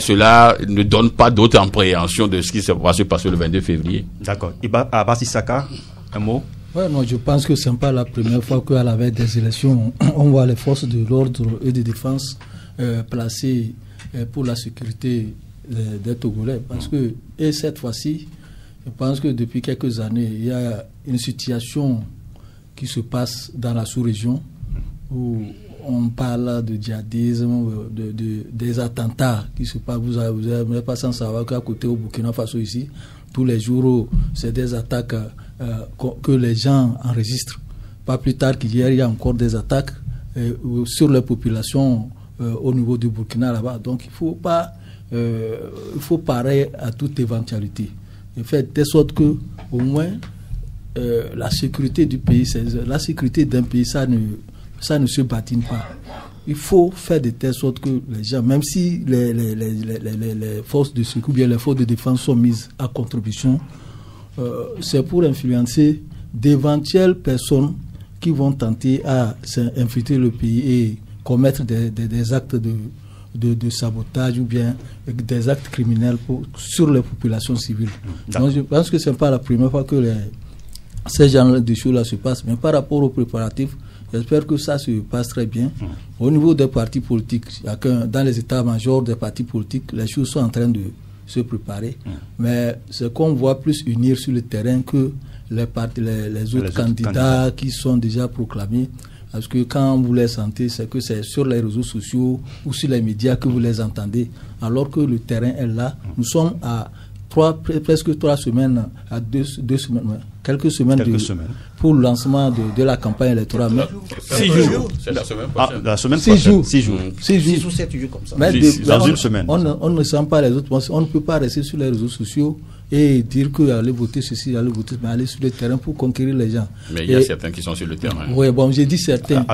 S2: cela ne donne pas d'autres appréhensions de ce qui va se passer le 22 février.
S1: D'accord. Abbas Issaka, un mot?
S6: Ouais, non, je pense que ce n'est pas la première fois qu'à la veille des élections, on voit les forces de l'ordre et de défense placées pour la sécurité des Togolais. Parce que, et cette fois-ci, je pense que depuis quelques années, il y a une situation qui se passe dans la sous-région où on parle de djihadisme, des attentats qui se passent. Vous n'êtes pas sans savoir qu'à côté au Burkina Faso ici, tous les jours, c'est des attaques que les gens enregistrent. Pas plus tard qu'hier, il y a encore des attaques sur les populations au niveau du Burkina là-bas. Donc il faut parer à toute éventualité. Et faire de sorte que au moins la sécurité du pays, la sécurité d'un pays, ça ne se batine pas. Il faut faire de telle sorte que les gens, même si les forces de secours, bien les forces de défense sont mises à contribution, c'est pour influencer d'éventuelles personnes qui vont tenter à infiltrer le pays et commettre des actes de sabotage ou bien des actes criminels sur les populations civiles. Donc je pense que ce n'est pas la première fois que ces genres de choses-là se passent, mais par rapport aux préparatifs, J'espère que ça se passe très bien. Au niveau des partis politiques, dans les états-majors des partis politiques, les choses sont en train de se préparer. Mais c'est qu'on voit plus unir sur le terrain que les autres candidats qui sont déjà proclamés. Parce que quand vous les sentez, c'est que c'est sur les réseaux sociaux ou sur les médias que vous les entendez. Alors que le terrain est là. Nous sommes à presque 3 semaines, à 2 semaines, quelques semaines pour le lancement de la campagne électorale.
S2: 6 jours. C'est la semaine prochaine.
S1: La semaine prochaine. 6 jours.
S6: 6 ou 7 jours comme ça. Mais
S1: dans une semaine.
S6: On ne sent pas les autres. On ne peut pas rester sur les réseaux sociaux et dire que allez voter ceci, allez voter, mais aller sur le terrain pour conquérir les gens.
S2: Mais il y a certains qui sont sur le terrain.
S6: Oui, bon, j'ai dit certains.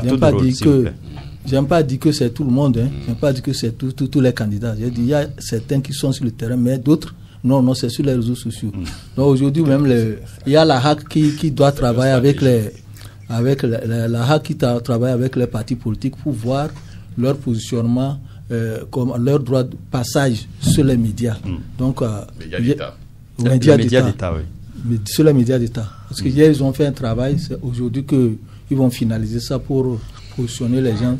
S6: J'aime pas dire que c'est tout le monde. J'aime pas dire que c'est tous les candidats. J'ai dit il y a certains qui sont sur le terrain, mais d'autres non, c'est sur les réseaux sociaux. Donc aujourd'hui même il y a la HAC qui doit travailler avec la HAC qui travaille avec les partis politiques pour voir leur positionnement, comme leur droit de passage sur les médias. Donc médias d'État, oui. Sur les médias d'État. Parce que hier ils ont fait un travail, c'est aujourd'hui qu'ils vont finaliser ça pour positionner les gens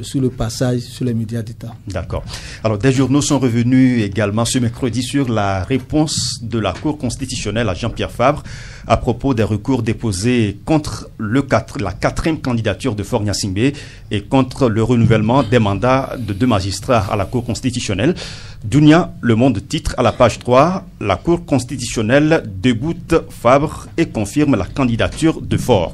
S6: sur le passage sur les médias d'État.
S1: D'accord. Alors, des journaux sont revenus également ce mercredi sur la réponse de la Cour constitutionnelle à Jean-Pierre Fabre à propos des recours déposés contre la 4e candidature de Faure Gnassingbé et contre le renouvellement des mandats de 2 magistrats à la Cour constitutionnelle. Dunia, Le Monde titre à la page 3, la Cour constitutionnelle déboute Fabre et confirme la candidature de Faure.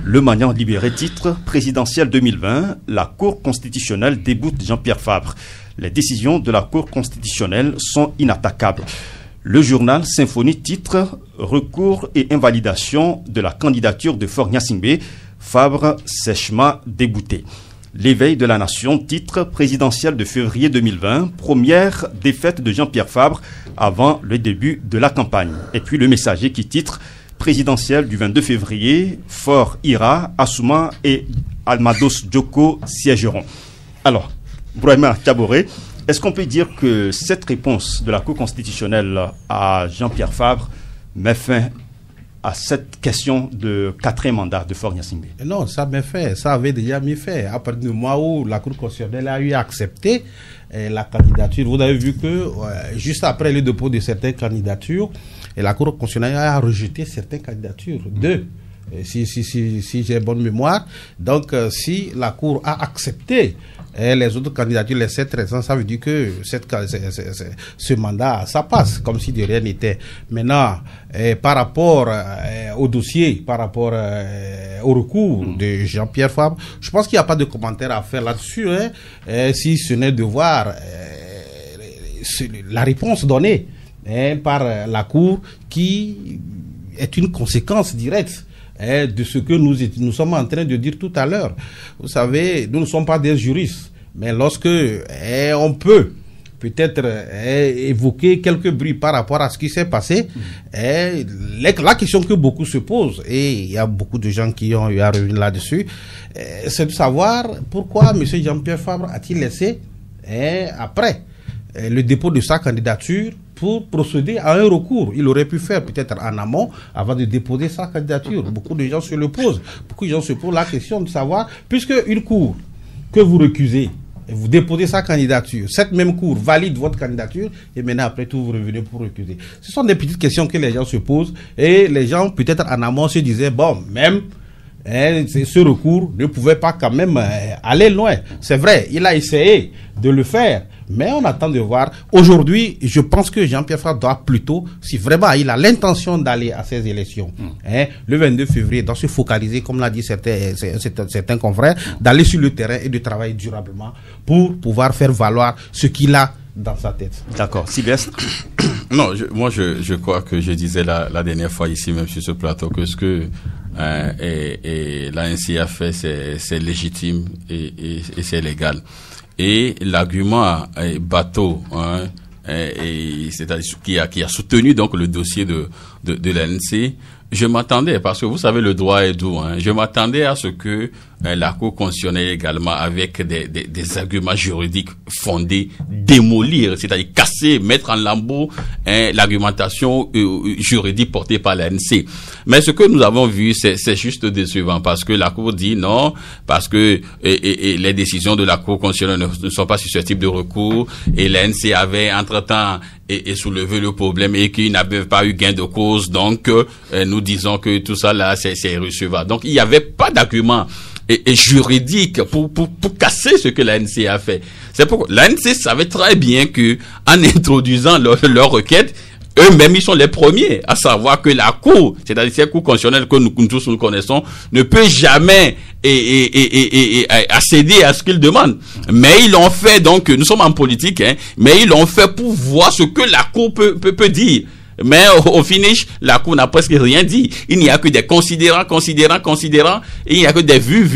S1: Le Magnan Libéré titre présidentielle 2020, la Cour constitutionnelle déboute Jean-Pierre Fabre. Les décisions de la Cour constitutionnelle sont inattaquables. Le journal Symphonie titre recours et invalidation de la candidature de Faure Gnassingbé, Fabre sèchement débouté. L'éveil de la nation titre présidentielle de février 2020, première défaite de Jean-Pierre Fabre avant le début de la campagne. Et puis le Messager qui titre présidentielle du 22 février, Faure ira, Assouma et Almados Djoko siégeront. Alors, Brahima Tchaboré, est-ce qu'on peut dire que cette réponse de la Cour constitutionnelle à Jean-Pierre Fabre met fin à cette question de 4e mandat de Faure Gnassingbé?
S5: Non, ça met fin, ça avait déjà mis fin. À partir du moment où la Cour constitutionnelle a eu accepté la candidature, vous avez vu que juste après le dépôt de certaines candidatures, la Cour constitutionnelle a rejeté certaines candidatures. 2. Si j'ai bonne mémoire. Donc, si la Cour a accepté les autres candidatures, les 7 raisons, ça veut dire que ce mandat, ça passe, comme si de rien n'était. Maintenant, par rapport au dossier, par rapport au recours de Jean-Pierre Fabre, je pense qu'il n'y a pas de commentaire à faire là-dessus, si ce n'est de voir la réponse donnée par la Cour, qui est une conséquence directe de ce que nous sommes en train de dire tout à l'heure. Vous savez, nous ne sommes pas des juristes, mais lorsque on peut peut-être évoquer quelques bruits par rapport à ce qui s'est passé, la question que beaucoup se posent, et il y a beaucoup de gens qui ont eu à revenir là-dessus, c'est de savoir pourquoi M. Jean-Pierre Fabre a-t-il laissé, après le dépôt de sa candidature, pour procéder à un recours. Il aurait pu faire peut-être en amont avant de déposer sa candidature. Beaucoup de gens se le posent. Beaucoup de gens se posent la question de savoir, puisque une cour que vous recusez, et vous déposez sa candidature, cette même cour valide votre candidature, et maintenant après tout vous revenez pour recuser. Ce sont des petites questions que les gens se posent, et les gens peut-être en amont se disaient, bon, même ce recours ne pouvait pas quand même aller loin. C'est vrai, il a essayé de le faire, mais on attend de voir. Aujourd'hui, je pense que Jean-Pierre Fabre doit plutôt, si vraiment il a l'intention d'aller à ces élections, le 22 février, doit se focaliser, comme l'a dit certains confrères, d'aller sur le terrain et de travailler durablement pour pouvoir faire valoir ce qu'il a dans sa tête.
S1: D'accord. Sylvestre?
S2: Non, je crois que je disais la dernière fois ici, même sur ce plateau, que ce que l'ANC a fait, c'est légitime et c'est légal. Et l'argument bateau, c'est-à-dire qui a soutenu donc le dossier de l'ANC, Je m'attendais, parce que vous savez, le droit est doux, hein. Je m'attendais à ce que la Cour constitutionnelle également, avec des arguments juridiques fondés, démolir, c'est-à-dire casser, mettre en lambeaux l'argumentation juridique portée par l'ANC. Mais ce que nous avons vu, c'est juste décevant, parce que la Cour dit non, parce que les décisions de la Cour constitutionnelle ne sont pas susceptibles de recours, et l'ANC avait entre-temps soulevé le problème et qu'il n'avait pas eu gain de cause, donc nous disons que tout ça là, c'est irrecevable. Donc il n'y avait pas d'argument et juridique pour casser ce que l'ANC a fait. C'est pourquoi l'ANC savait très bien que en introduisant leur requête, eux-mêmes, ils sont les premiers à savoir que la Cour, c'est-à-dire cette Cour constitutionnelle que nous tous nous connaissons, ne peut jamais accéder à ce qu'ils demandent. Mais ils l'ont fait, donc nous sommes en politique, hein, mais ils l'ont fait pour voir ce que la Cour peut dire. Mais au finish, la Cour n'a presque rien dit. Il n'y a que des considérants. Il n'y a que des vues.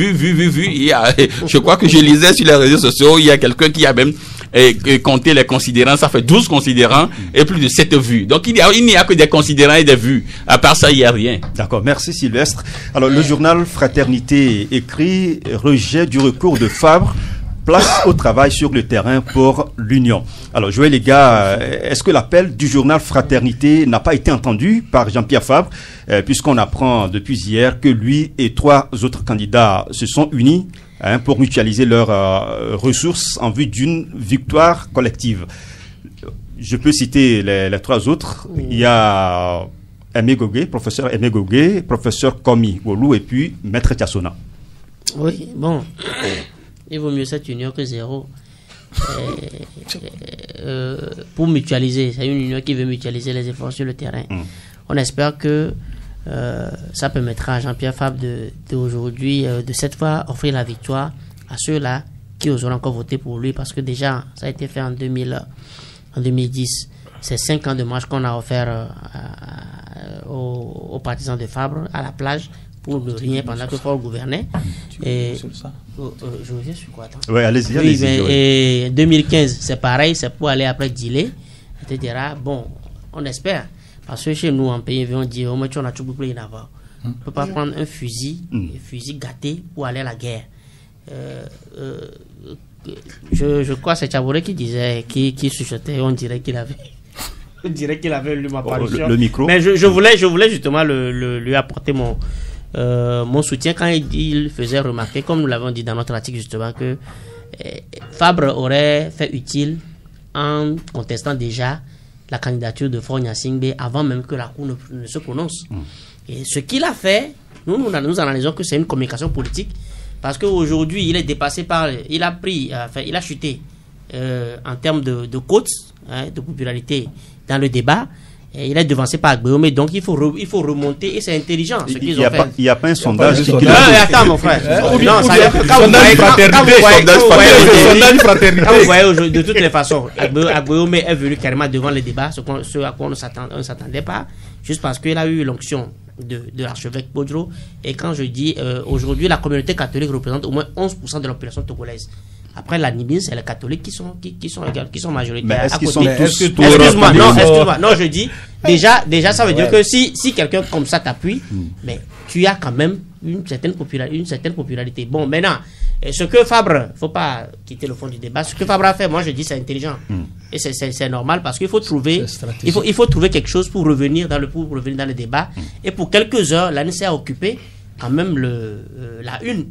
S2: Je crois que je lisais sur les réseaux sociaux, il y a quelqu'un qui a même compté les considérants. Ça fait 12 considérants et plus de 7 vues. Donc il n'y a que des considérants et des vues. À part ça, il n'y a rien.
S1: D'accord, merci Sylvestre. Alors le journal Fraternité écrit rejet du recours de Fabre. Place au travail sur le terrain pour l'Union. Alors, Joël, les gars, est-ce que l'appel du journal Fraternité n'a pas été entendu par Jean-Pierre Fabre, puisqu'on apprend depuis hier que lui et 3 autres candidats se sont unis pour mutualiser leurs ressources en vue d'une victoire collective. Je peux citer les 3 autres. Il y a Aimé Gogué, professeur Aimé Gogué, professeur Komi Wolou et puis Maître Tiassona.
S4: Oui, bon... Il vaut mieux cette union que zéro. Pour mutualiser, c'est une union qui veut mutualiser les efforts sur le terrain. On espère que ça permettra à Jean-Pierre Fabre d'aujourd'hui, de cette fois, offrir la victoire à ceux-là qui oseront encore voter pour lui, parce que déjà, ça a été fait en 2010. C'est 5 ans de marche qu'on a offert aux partisans de Fabre à la plage pour ne rien pendant que Fabre gouvernait. Et je reviens sur quoi?
S1: Oui, allez-y.
S4: Oui, et 2015, c'est pareil, c'est pour aller après Dilé, etc. Bon, on espère. Parce que chez nous, en pays, on dit, on a tout pour y avoir. On ne peut pas prendre un fusil gâté pour aller à la guerre. Je crois que c'est Chaboré qui disait, qui chuchotait, on dirait qu'il avait. On dirait qu'il avait lu ma parution.
S1: Le micro.
S4: Mais je voulais justement lui apporter mon soutien quand il faisait remarquer, comme nous l'avons dit dans notre article justement, que Fabre aurait fait utile en contestant déjà la candidature de Faure Gnassingbé avant même que la Cour ne se prononce. Et ce qu'il a fait, nous analysons que c'est une communication politique, parce qu'aujourd'hui il est dépassé par, il a chuté en termes de cotes, de popularité dans le débat. Et il est devancé par Agbeome, donc il faut remonter, et c'est intelligent ce qu'ils ont fait.
S1: Il n'y a pas un sondage qui
S4: attends mon frère. Non, quand vous voyez de toutes les façons, Agbeome est venu carrément devant le débat, ce à quoi on ne s'attendait pas, juste parce qu'il a eu l'onction de l'archevêque Bodro. Et quand je dis aujourd'hui, la communauté catholique représente au moins 11% de la population togolaise. Après la Namibie, c'est les catholiques qui sont majoritaires.
S1: Mais est-ce qu'ils sont tous
S4: excuse-moi, non, je dis déjà ça veut dire que si quelqu'un comme ça t'appuie, mais tu as quand même une certaine popularité. Bon, maintenant, ce que Fabre, faut pas quitter le fond du débat, ce que Fabre a fait, moi je dis c'est intelligent. Et c'est normal, parce qu'il faut trouver quelque chose pour revenir dans le débat. Et pour quelques heures, l'ANC a occupé quand même la une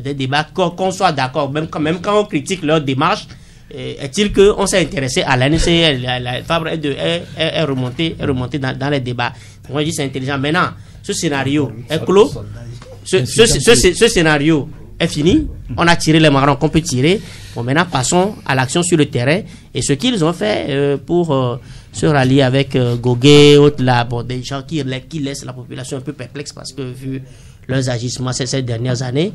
S4: des débats, qu'on soit d'accord, même quand on critique leur démarche. Est-il qu'on s'est intéressé à l'ANC, la Fabre est remontée dans les débats. Moi je dis c'est intelligent. Maintenant, ce scénario est clos. Ce scénario est fini. On a tiré les marrons qu'on peut tirer. Bon, maintenant passons à l'action sur le terrain. Et ce qu'ils ont fait pour se rallier avec Gogué, autres là, bon, des gens qui laissent la population un peu perplexe, parce que vu leurs agissements ces dernières années,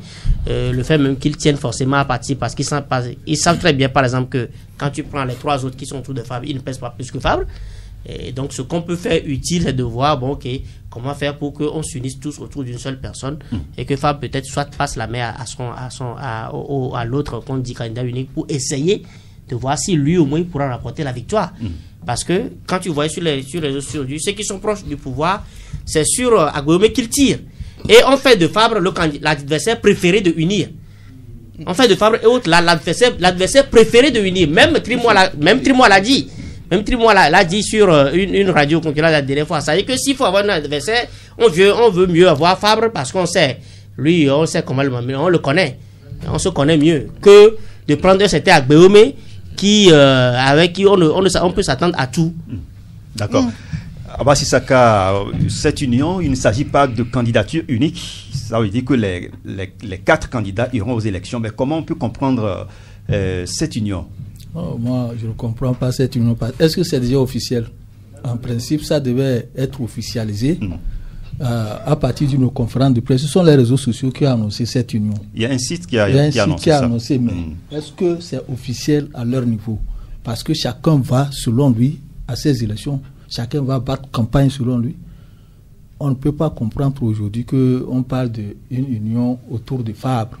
S4: le fait même qu'ils tiennent forcément à partir, parce qu'ils savent très bien, par exemple, que quand tu prends les 3 autres qui sont autour de Fabre, ils ne pèsent pas plus que Fabre. Et donc ce qu'on peut faire utile, c'est de voir, bon, ok, comment faire pour qu'on s'unisse tous autour d'une seule personne, et que Fabre peut-être soit passe la main à l'autre qu'on dit candidat unique, pour essayer de voir si lui au moins il pourra rapporter la victoire. Parce que quand tu vois sur les réseaux sociaux, ceux qui sont proches du pouvoir, c'est sur Agbéomé qu'ils tirent. Et on fait de Fabre l'adversaire préféré de UNIR. On fait de Fabre et autres l'adversaire préféré de UNIR. Même Trimois l'a dit. Même Trimois l'a dit sur une radio concurrente la dernière fois. Ça veut dire que s'il faut avoir un adversaire, on veut mieux avoir Fabre parce qu'on sait. Lui, on sait comment on le connaît. On se connaît mieux que de prendre un certain Agbéomé avec qui on peut s'attendre à tout.
S1: D'accord. Abba Sissaka, cette union, il ne s'agit pas de candidature unique. Ça veut dire que les 4 candidats iront aux élections. Mais comment on peut comprendre cette union?
S6: Moi, je ne comprends pas cette union. Est-ce que c'est déjà officiel? En principe, ça devait être officialisé à partir d'une conférence de presse. Ce sont les réseaux sociaux qui ont annoncé cette union.
S1: Il y a un site qui a annoncé ça.
S6: Mais est-ce que c'est officiel à leur niveau? Parce que chacun va, selon lui, à ces élections. Chacun va battre campagne selon lui. On ne peut pas comprendre aujourd'hui qu'on parle d'une union autour de Fabre.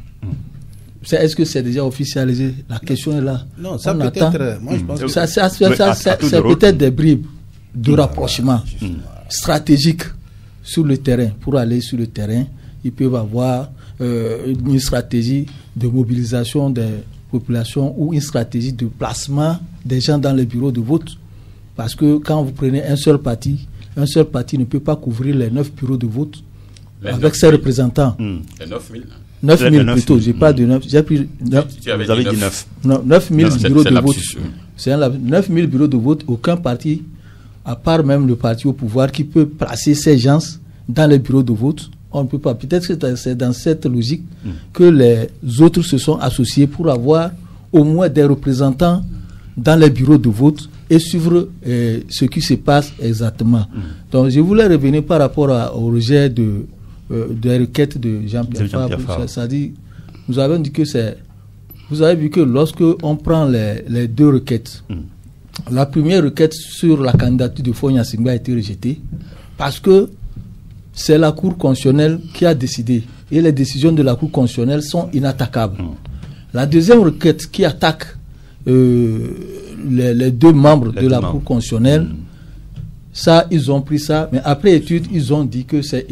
S6: Est-ce que c'est déjà officialisé? La question est là.
S5: Non, ça peut être. Moi, je pense que
S6: c'est peut-être des bribes de rapprochement stratégique sur le terrain. Pour aller sur le terrain, ils peuvent avoir une stratégie de mobilisation des populations ou une stratégie de placement des gens dans les bureaux de vote. Parce que quand vous prenez un seul parti ne peut pas couvrir les 9 bureaux de vote avec ses représentants.
S2: Les 9 000.
S6: 9 000 plutôt, j'ai pas de 9. J'ai pris 9.
S2: Vous avez dit 9.
S6: Non, 9 000 bureaux de vote. C'est 9 000 bureaux de vote. Aucun parti, à part même le parti au pouvoir, qui peut placer ces gens dans les bureaux de vote. On ne peut pas. Peut-être que c'est dans cette logique que les autres se sont associés pour avoir au moins des représentants dans les bureaux de vote et suivre ce qui se passe exactement. Donc, je voulais revenir par rapport au rejet des requêtes de Jean-Pierre Fabre. Ça dit, nous avons dit que vous avez vu que lorsque on prend les 2 requêtes, la première requête sur la candidature de Fogna Singba a été rejetée parce que c'est la Cour constitutionnelle qui a décidé et les décisions de la Cour constitutionnelle sont inattaquables. La deuxième requête qui attaque les 2 membres de la Cour constitutionnelle, ça, ils ont pris ça, mais après étude, ils ont dit que c'est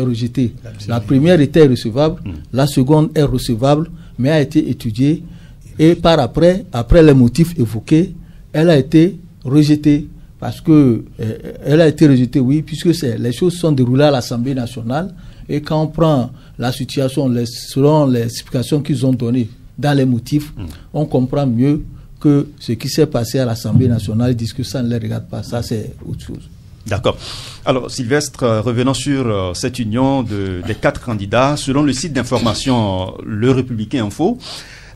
S6: rejeté. La première était recevable, la seconde est recevable, mais a été étudiée, et après les motifs évoqués, elle a été rejetée. Parce que elle a été rejetée, oui, puisque les choses sont déroulées à l'Assemblée nationale, et quand on prend la situation selon les explications qu'ils ont données dans les motifs, on comprend mieux que ce qui s'est passé à l'Assemblée nationale. Ils disent que ça ne les regarde pas, ça c'est autre chose.
S1: D'accord. Alors Sylvestre, revenons sur cette union des 4 candidats. Selon le site d'information Le Républicain Info,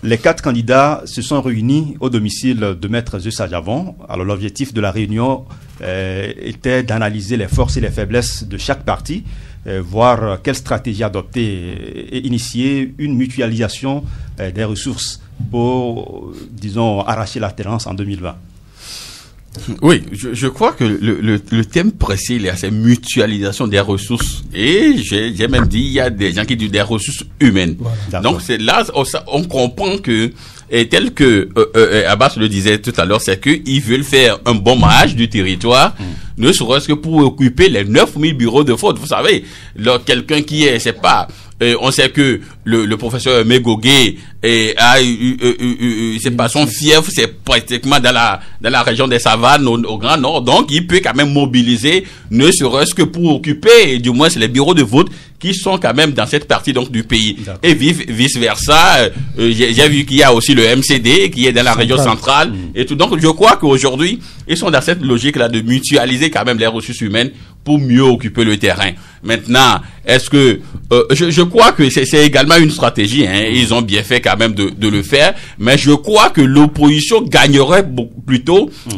S1: les 4 candidats se sont réunis au domicile de Maître Zeusa Javon. Alors l'objectif de la réunion était d'analyser les forces et les faiblesses de chaque parti, voir quelle stratégie adopter et initier une mutualisation des ressources pour, disons, arracher l'alternance en 2020.
S2: Oui, je crois que le thème précis, il y a cette mutualisation des ressources. Et j'ai même dit, il y a des gens qui disent des ressources humaines. Voilà. Donc c'est là, on comprend que, et tel que Abbas le disait tout à l'heure, c'est qu'ils veulent faire un bon maillage du territoire, ne serait-ce que pour occuper les 9 000 bureaux de vote. Vous savez, quelqu'un qui est, c'est pas... on sait que le professeur Megogué c'est pas son fief, c'est pratiquement dans la région des savanes au Grand Nord, donc il peut quand même mobiliser, ne serait-ce que pour occuper, du moins c'est les bureaux de vote qui sont quand même dans cette partie donc du pays. Et vice versa, j'ai vu qu'il y a aussi le MCD qui est dans la région centrale et tout. Donc je crois qu'aujourd'hui ils sont dans cette logique là de mutualiser quand même les ressources humaines pour mieux occuper le terrain. Maintenant, est-ce que je crois que c'est également une stratégie, hein, ils ont bien fait quand même de le faire, mais je crois que l'opposition gagnerait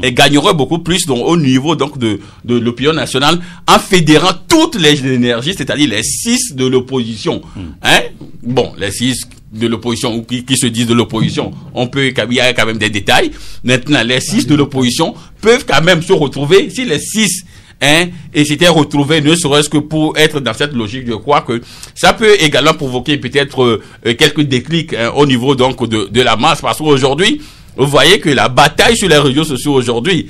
S2: et gagnerait beaucoup plus donc, au niveau donc de l'opinion nationale en fédérant toutes les énergies, c'est-à-dire les 6 de l'opposition. Hein? Bon, les 6 de l'opposition ou qui se disent de l'opposition, il y a quand même des détails. Maintenant, les 6 de l'opposition peuvent quand même se retrouver si les 6 et s'était retrouvé, ne serait-ce que pour être dans cette logique. Je crois que ça peut également provoquer peut-être quelques déclics au niveau donc de la masse, parce qu'aujourd'hui vous voyez que la bataille sur les réseaux sociaux aujourd'hui,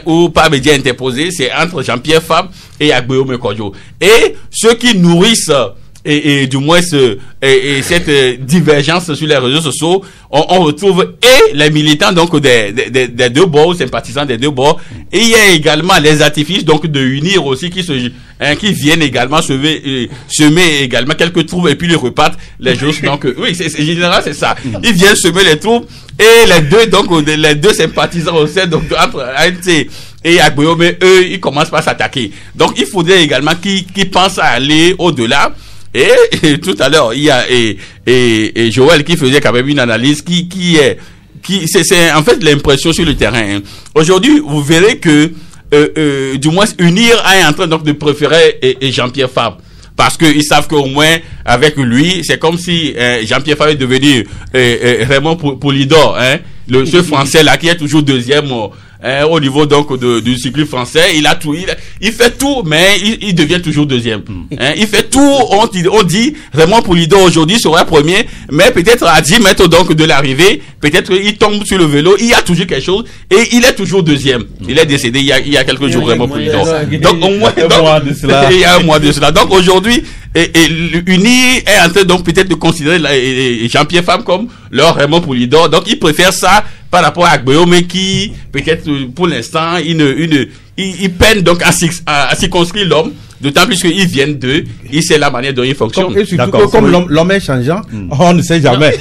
S2: ou par médias interposés, c'est entre Jean-Pierre Fabre et Agbeome Kodjo. Et ceux qui nourrissent et du moins cette divergence sur les réseaux sociaux, on retrouve et les militants donc des deux bords, sympathisants des deux bords, et il y a également les artifices donc de unir aussi qui viennent également semer également quelques troubles et puis les repartent les choses. Donc oui, c'est général, c'est ça. Ils viennent semer les troubles et les deux sympathisants aussi donc entre ANC et Agbeome, eux, ils commencent par s'attaquer. Donc il faudrait également qu'ils pensent à aller au-delà. Et tout à l'heure, il y a et Joël qui faisait quand même une analyse c'est en fait l'impression sur le terrain. Aujourd'hui, vous verrez que du moins Unir est en train donc de préférer Jean-Pierre Fabre, parce que ils savent qu'au moins avec lui, c'est comme si Jean-Pierre Fabre est devenu Raymond Poulidor, ce Français là qui est toujours deuxième au niveau donc du cycle français. Il fait tout, mais il devient toujours deuxième. Il fait tout. On dit Raymond Poulidor aujourd'hui sera premier, mais peut-être à 10 mètres donc de l'arrivée, peut-être il tombe sur le vélo. Il y a toujours quelque chose et il est toujours toujours. Il est décédé il y a quelques jours, Raymond Poulidor. Donc au moins il y a un mois de cela. Donc aujourd'hui, Uni est en train donc peut-être de considérer Jean-Pierre Fabre comme leur Raymond Poulidor. Donc il préfère ça par rapport à Agbeome qui peut-être pour l'instant il peine donc à circonscrire l'homme, d'autant plus qu'ils viennent d'eux, il sait la manière dont il fonctionne.
S5: Et surtout comme l'homme est changeant, on ne sait jamais.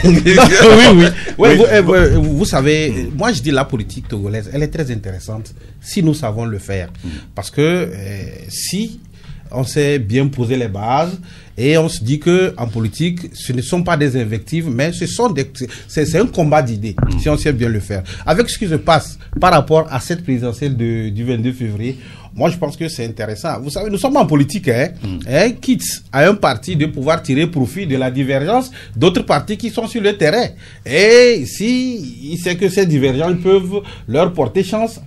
S5: Vous savez, moi je dis la politique togolaise, elle est très intéressante si nous savons le faire, parce que si on sait bien poser les bases et on se dit que en politique, ce ne sont pas des invectives, mais c'est un combat d'idées, si on sait bien le faire. Avec ce qui se passe par rapport à cette présidentielle du 22 février, moi je pense que c'est intéressant. Vous savez, nous sommes en politique, quitte à un parti de pouvoir tirer profit de la divergence d'autres partis qui sont sur le terrain. Et si il sait que ces divergences peuvent leur porter chance,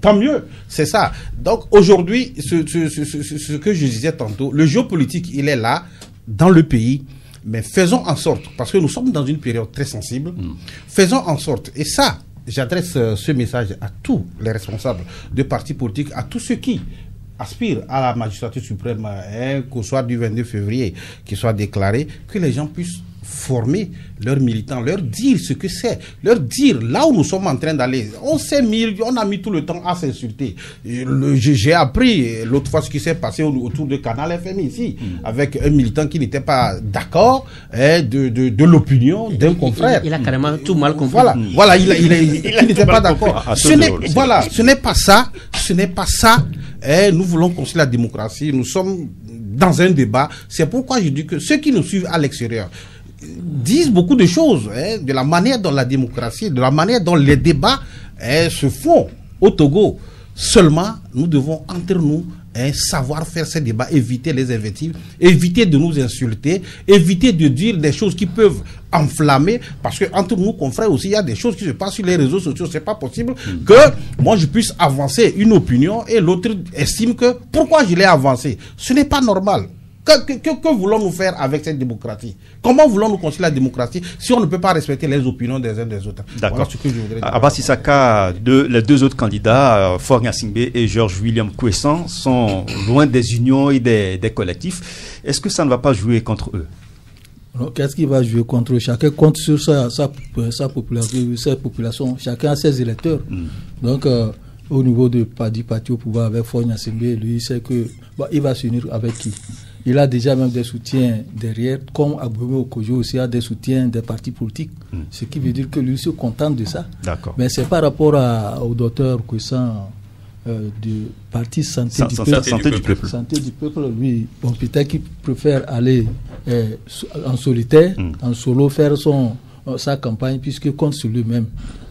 S5: tant mieux, c'est ça. Donc aujourd'hui, ce que je disais tantôt, le géopolitique, il est là, dans le pays, mais faisons en sorte, parce que nous sommes dans une période très sensible, faisons en sorte, et ça, j'adresse ce message à tous les responsables de partis politiques, à tous ceux qui aspirent à la magistrature suprême, qu'au soir du 22 février, qui soit déclaré, que les gens puissent former leurs militants, leur dire ce que c'est, leur dire là où nous sommes en train d'aller. On a mis tout le temps à s'insulter. J'ai appris l'autre fois ce qui s'est passé autour de Canal FM ici, avec un militant qui n'était pas d'accord de l'opinion d'un confrère.
S4: Il a carrément tout mal compris.
S5: Voilà, il n'était pas d'accord. Ce n'est pas ça. Nous voulons construire la démocratie. Nous sommes dans un débat. C'est pourquoi je dis que ceux qui nous suivent à l'extérieur disent beaucoup de choses, de la manière dont la démocratie, de la manière dont les débats se font au Togo. Seulement, nous devons entre nous savoir faire ces débats, éviter les invectives, éviter de nous insulter, éviter de dire des choses qui peuvent enflammer, parce que entre nous confrères aussi, il y a des choses qui se passent sur les réseaux sociaux. C'est pas possible que moi je puisse avancer une opinion et l'autre estime que pourquoi je l'ai avancée. Ce n'est pas normal. Que voulons-nous faire avec cette démocratie? Comment voulons-nous construire la démocratie si on ne peut pas respecter les opinions des uns des autres?
S1: D'accord.
S5: Voilà ce que je voudrais dire.
S1: Abbas Issaka, les deux autres candidats, Faure Gnassingbé et Georges William Kouessan, sont loin des unions et des collectifs. Est-ce que ça ne va pas jouer contre eux?
S6: Qu'est-ce qui va jouer contre eux? Chacun compte sur sa population, chacun a ses électeurs. Donc, au niveau du parti au pouvoir avec Faure Gnassingbé, lui, il sait que il va s'unir avec qui? Il a déjà même des soutiens derrière, comme Agbeome Okojo aussi a des soutiens des partis politiques. Ce qui veut dire que lui se contente de ça.
S1: D'accord.
S6: Mais c'est par rapport au docteur Kouessan du parti Santé du Peuple. Santé du Peuple, lui, peut-être qu'il préfère aller en solitaire, en solo, faire sa campagne, puisque compte sur lui-même.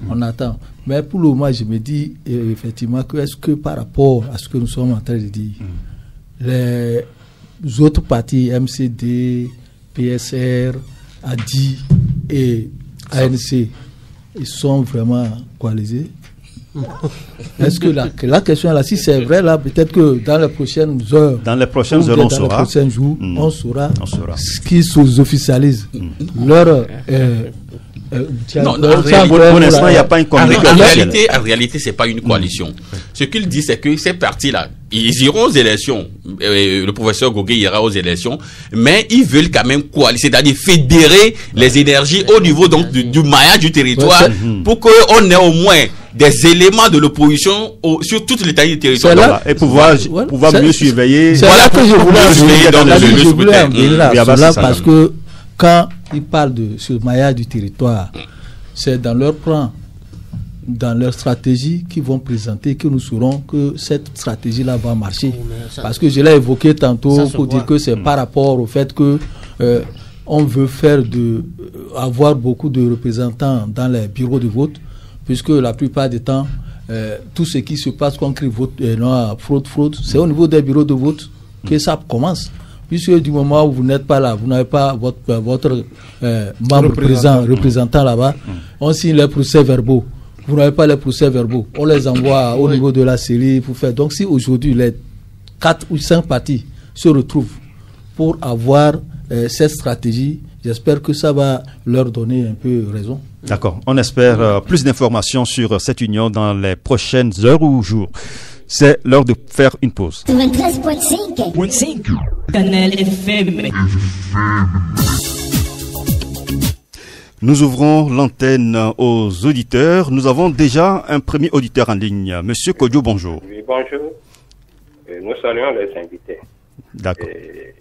S6: On attend. Mais pour le moment, je me dis effectivement que est-ce que par rapport à ce que nous sommes en train de dire, les autres partis, MCD, PSR, ADI et ANC, ils sont vraiment coalisés? Est-ce que la question là, si c'est vrai là, peut-être que dans les prochaines heures,
S1: on saura.
S6: Dans les prochains jours, on saura ce qui s'officialise leur
S2: Non,
S1: pour l'instant, il n'y a pas une communauté.
S2: En réalité, c'est pas une coalition. Ce qu'il dit, c'est que ces partis-là, ils iront aux élections. Le professeur Gogué ira aux élections, mais ils veulent quand même coaliser, c'est-à-dire fédérer les énergies au niveau donc du maillage du territoire pour qu'on ait au moins des éléments de l'opposition sur toute l'étendue du territoire.
S1: Là, et pouvoir mieux surveiller.
S6: C'est là que je voulais en venir là, parce que quand ils parlent de ce maillage du territoire, c'est dans leur plan, dans leur stratégie qu'ils vont présenter, que nous saurons que cette stratégie-là va marcher. Parce que je l'ai évoqué tantôt pour dire que c'est par rapport au fait que on veut avoir beaucoup de représentants dans les bureaux de vote, puisque la plupart du temps, tout ce qui se passe quand on crie vote, fraude, c'est au niveau des bureaux de vote que ça commence. Puisque du moment où vous n'êtes pas là, vous n'avez pas votre membre représentant là-bas, on signe les procès-verbaux. Vous n'avez pas les procès-verbaux. On les envoie au niveau de la série pour faire. Donc si aujourd'hui les 4 ou 5 partis se retrouvent pour avoir cette stratégie, j'espère que ça va leur donner un peu raison.
S1: D'accord. On espère plus d'informations sur cette union dans les prochaines heures ou jours. C'est l'heure de faire une pause.
S7: 93.5 Canal FM.
S1: Nous ouvrons l'antenne aux auditeurs. Nous avons déjà un premier auditeur en ligne. Monsieur Kodjo, bonjour.
S8: Oui, bonjour. Nous saluons les invités.
S1: D'accord.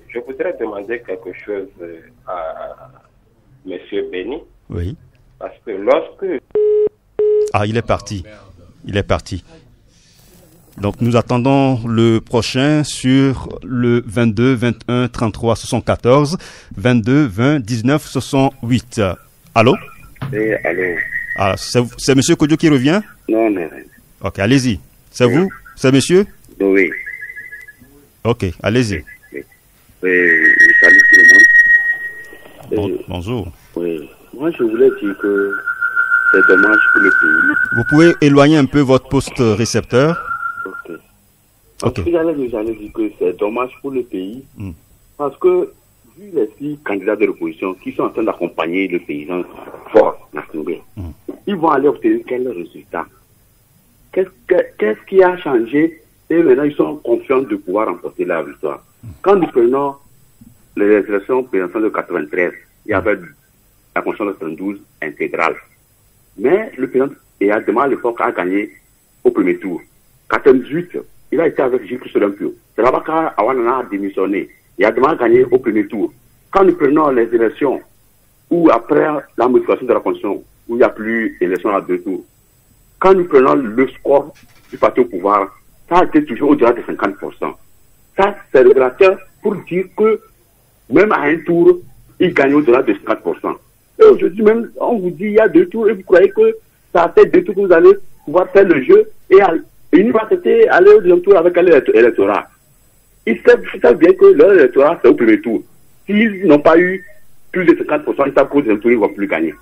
S8: Je voudrais demander quelque chose à Monsieur Béni.
S1: Oui.
S8: Parce que lorsque...
S1: Ah, il est parti. Donc, nous attendons le prochain sur le 22 21 33 74 22 20 19 68. Allô?
S9: Oui, allô.
S1: Ah, c'est Monsieur Kodjo qui revient?
S9: Non.
S1: Ok, allez-y. C'est vous? C'est monsieur?
S9: Oui.
S1: Ok, allez-y.
S9: Oui, salut tout le monde.
S1: Bonjour.
S9: Oui, moi je voulais dire que c'est dommage pour le pays.
S1: Vous pouvez éloigner un peu votre poste récepteur?
S9: Ok. J'allais dire que c'est dommage pour le pays parce que vu les 6 candidats de l'opposition qui sont en train d'accompagner le paysan fort national, ils vont aller obtenir quel résultat? Qu'est-ce qui a changé? Et maintenant ils sont confiants de pouvoir remporter la victoire. Quand nous prenons les élections présidentielles de 93, il y avait la Constitution de 72 intégrale. Mais le président Adama à l'époque a gagné au premier tour. 98, il a été avec Gilles Soulampio. C'est là-bas qu'Awanana a démissionné. Et Adama a gagné au premier tour. Quand nous prenons les élections, où après la modification de la Constitution, où il n'y a plus d'élections à 2 tours, quand nous prenons le score du parti au pouvoir, ça a été toujours au-delà de 50%. Ça, c'est révélateur pour dire que même à un tour, il gagne au-delà de 50%. Et aujourd'hui même, on vous dit il y a 2 tours et vous croyez que ça a fait 2 tours que vous allez pouvoir faire le jeu et il va peut-être aller au deuxième tour avec l'électorat. Ils savent bien que leur électorat, c'est au premier tour. S'ils n'ont pas eu plus de 50%, ils savent qu'au deuxième tour, ils ne vont plus gagner.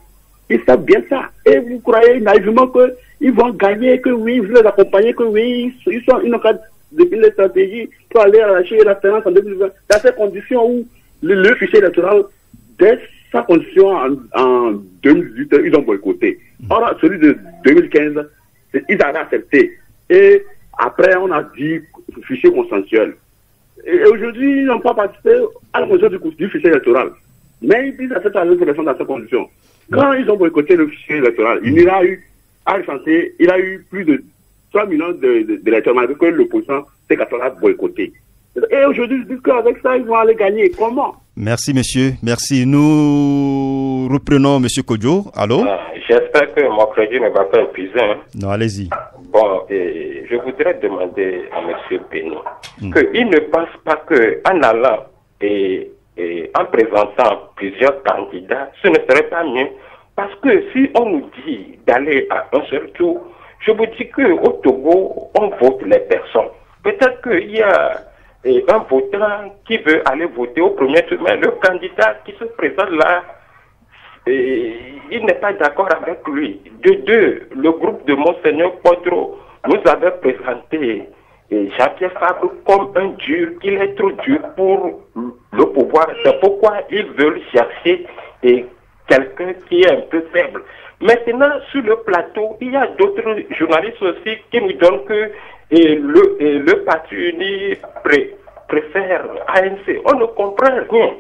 S9: Ils savent bien ça. Et vous croyez naïvement qu'ils vont gagner, que oui, vous les accompagnez, que oui, ils n'ont qu'à définir les stratégies pour aller arracher la séance en 2020. Dans ces conditions où le fichier électoral, dès sa condition en 2018, ils ont boycotté. Or, celui de 2015, ils avaient accepté. Et après, on a dit fichier consensuel. Et aujourd'hui, ils n'ont pas participé à la condition du fichier électoral. Mais ils acceptent la élection dans ces conditions. Quand ils ont boycotté le fichier électoral, il a eu, à santé, il a eu plus de 3 millions d'électeurs, malgré que l'opposition s'est boycotté. Et aujourd'hui, ils disent qu'avec ça, ils vont aller gagner. Comment?
S1: Merci, monsieur. Merci. Nous reprenons monsieur Kodjo. Allô?
S8: J'espère que mon crédit ne va pas épuiser.
S1: Non, allez-y.
S8: Bon, je voudrais demander à monsieur Béni qu'il ne pense pas qu'en allant et en présentant plusieurs candidats, ce ne serait pas mieux. Parce que si on nous dit d'aller à un seul tour, je vous dis qu'au Togo, on vote les personnes. Peut-être qu'il y a un votant qui veut aller voter au premier tour, mais le candidat qui se présente là, il n'est pas d'accord avec lui. De deux, le groupe de Monseigneur Potro nous avait présenté Jean-Pierre Fabre comme un dur, qu'il est trop dur pour le pouvoir. C'est pourquoi ils veulent chercher quelqu'un qui est un peu faible. Maintenant, sur le plateau, il y a d'autres journalistes aussi qui nous donnent que le Parti uni préfère ANC. On ne comprend rien.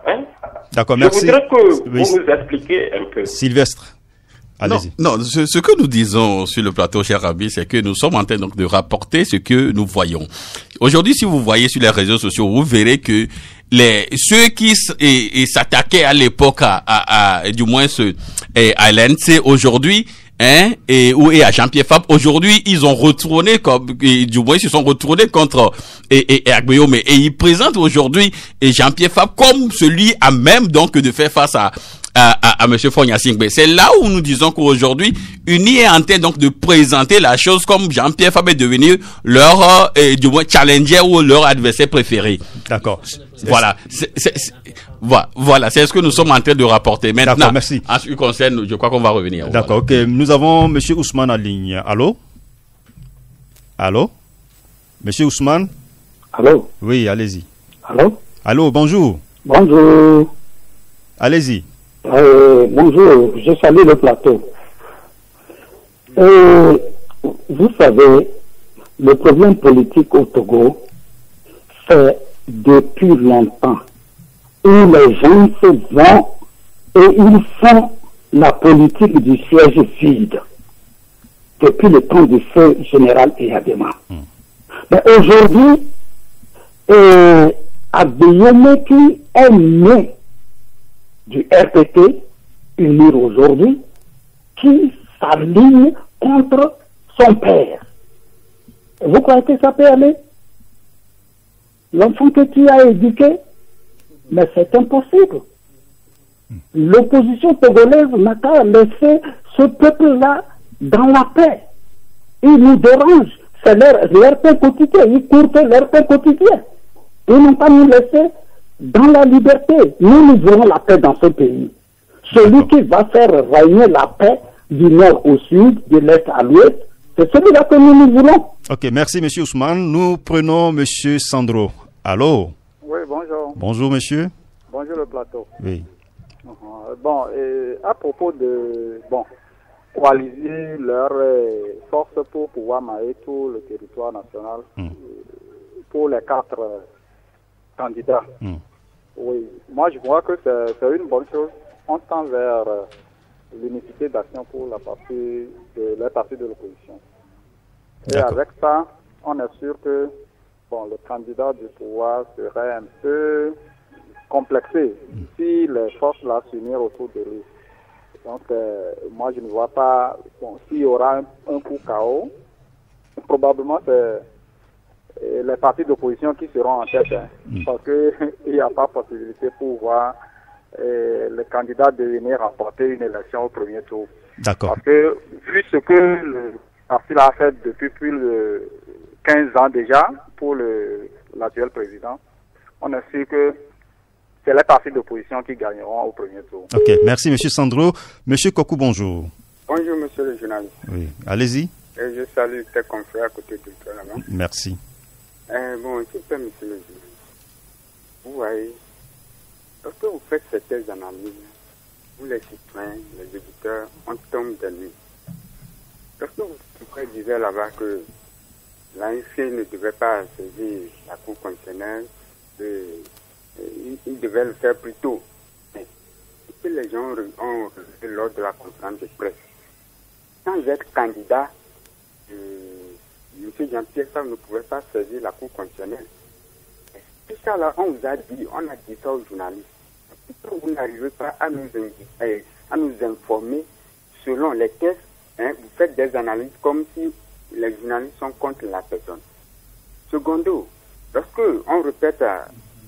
S8: Hein?
S1: D'accord, merci.
S8: Je voudrais que vous nous expliquiez un peu.
S1: Sylvestre.
S2: Non, ce que nous disons sur le plateau, cher Rabi, c'est que nous sommes en train donc de rapporter ce que nous voyons. Aujourd'hui, si vous voyez sur les réseaux sociaux, vous verrez que ceux qui s'attaquaient à l'époque du moins à l'ANC aujourd'hui, et à Jean-Pierre Fabre, aujourd'hui, ils ont retourné du moins, ils se sont retournés contre Agbeyome, et ils présentent aujourd'hui Jean-Pierre Fabre comme celui à même donc de faire face à monsieur Fogna Singbe. C'est là où nous disons qu'aujourd'hui, Uni est en train donc de présenter la chose comme Jean-Pierre Fabre est devenu leur du moins challenger ou leur adversaire préféré.
S1: D'accord.
S2: Voilà. Voilà, c'est ce que nous sommes en train de rapporter. Maintenant,
S1: merci.
S2: En ce qui concerne, je crois qu'on va revenir.
S1: D'accord, ok. Nous avons monsieur Ousmane en ligne. Allô? Monsieur Ousmane?
S10: Allô?
S1: Oui, allez-y.
S10: Allô,
S1: bonjour.
S10: Bonjour.
S1: Allez-y.
S10: Bonjour, je salue le plateau. Vous savez, le problème politique au Togo, c'est depuis longtemps où les gens se vont et ils font la politique du siège vide depuis le temps du feu général Eyadema. Mais aujourd'hui, Agbeyome qui est né du RPT, unir aujourd'hui, qui s'aligne contre son père. Vous croyez que ça peut aller? L'enfant que tu as éduqué, mais c'est impossible. L'opposition togolaise n'a qu'à laisser ce peuple-là dans la paix. Ils nous dérangent. C'est leur pain quotidien. Ils courent leur pain quotidien. Ils n'ont pas nous laisser dans la liberté. Nous voulons la paix dans ce pays. Celui qui va faire régner la paix du nord au sud, de l'est à l'ouest, c'est celui-là que nous voulons.
S1: Ok, merci M. Ousmane. Nous prenons M. Sandro. Allô?
S11: Oui, bonjour.
S1: Bonjour, monsieur.
S11: Bonjour, le plateau.
S1: Oui.
S11: Bon, à propos de coaliser leurs forces pour pouvoir mailler tout le territoire national pour les 4 candidats. Oui, moi je vois que c'est une bonne chose. On tend vers l'unicité d'action pour les partis de l'opposition. Et avec ça, on est sûr que le candidat du pouvoir serait un peu complexé si les forces là s'unissent autour de lui. Donc, moi, je ne vois pas s'il y aura un coup KO. Probablement, c'est les partis d'opposition qui seront en tête, parce qu'il n'y a pas possibilité pour voir le candidat de venir remporter une élection au premier tour.
S1: D'accord.
S11: Parce que, vu ce que le parti a fait depuis plus de 15 ans déjà pour l'actuel président, on est sûr que c'est les partis d'opposition qui gagneront au premier tour.
S1: Ok, merci M. Sandro. M. Kokou, bonjour.
S12: Bonjour monsieur le journaliste.
S1: Oui, allez-y.
S12: Et je salue tes confrères à côté de toi là-bas.
S1: Merci.
S12: Bon, s'il vous plaît, monsieur le journaliste, vous voyez, lorsque vous faites certaines analyses, vous les citoyens, les auditeurs, on tombe de nuit. Lorsque vous disiez là-bas que l'ANC ne devait pas saisir la Cour constitutionnelle, il devait le faire plus tôt. Mais que les gens ont relevé lors de la conférence de presse. Sans être candidat, M. Jean-Pierre Fabre ne pouvait pas saisir la Cour constitutionnelle. Tout ça là, on vous a dit, on a dit ça aux journalistes. Pourquoi vous n'arrivez pas à nous informer selon les textes, vous faites des analyses comme si les journalistes sont contre la personne. Secondo, lorsque on répète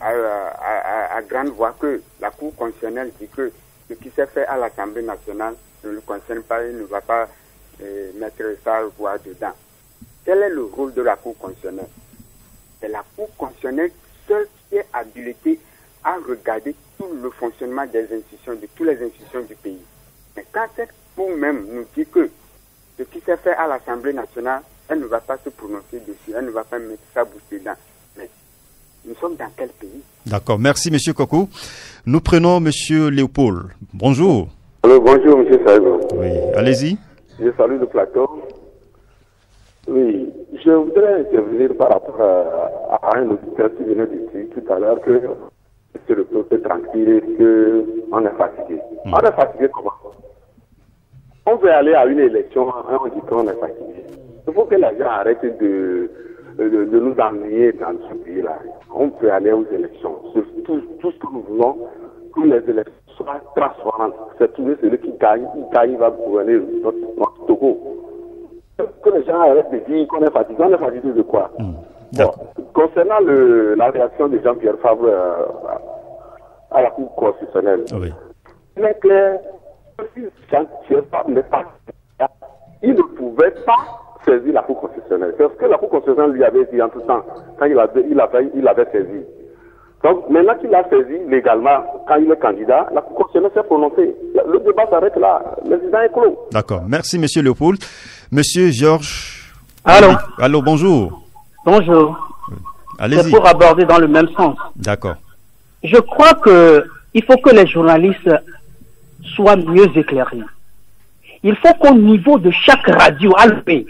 S12: à grande voix que la Cour constitutionnelle dit que ce qui s'est fait à l'Assemblée nationale ne le concerne pas, il ne va pas mettre sa voix dedans. Quel est le rôle de la Cour constitutionnelle? C'est la Cour constitutionnelle seule qui est habilitée à regarder tout le fonctionnement des institutions, de toutes les institutions du pays. Mais quand cette Cour même nous dit que ce qui s'est fait à l'Assemblée nationale, elle ne va pas se prononcer dessus, elle ne va pas mettre sa bouche dedans. Mais nous sommes dans quel pays?
S1: D'accord, merci Monsieur Kokou. Nous prenons Monsieur Léopold. Bonjour.
S13: Alors, bonjour Monsieur Saïdou.
S1: Oui, allez-y.
S13: Je salue le plateau. Oui, je voudrais intervenir par rapport à un auditeur qui venait de dire tout à l'heure que c'est le peuple tranquille et qu'on est fatigué. On est fatigué comment? On veut aller à une élection, on dit qu'on est fatigué. Il faut que les gens arrêtent de nous ennuyer dans ce pays-là. On peut aller aux élections. Tout ce que nous voulons, que les élections soient transparentes. C'est toujours celui qui gagne, il va gouverner notre Togo. Que les gens arrêtent de dire qu'on est fatigué. On est fatigué de quoi? Bon, concernant la réaction de Jean-Pierre Favre à la Cour constitutionnelle, il est clair que si Jean-Pierre Favre n'est pas, il ne pouvait pas saisir la Cour constitutionnelle. C'est ce que la Cour constitutionnelle lui avait dit en tout temps, quand il avait saisi. Donc, maintenant qu'il a saisi légalement, quand il est candidat, la Cour constitutionnelle s'est prononcée. Le débat s'arrête là. Le président est clos.
S1: D'accord. Merci, Monsieur Léopold. Monsieur Georges.
S10: Allô.
S1: Allô, bonjour.
S10: Bonjour.
S1: Allez-y.
S10: C'est pour aborder dans le même sens.
S1: D'accord.
S10: Je crois qu'il faut que les journalistes soient mieux éclairés. Il faut qu'au niveau de chaque radio alpé,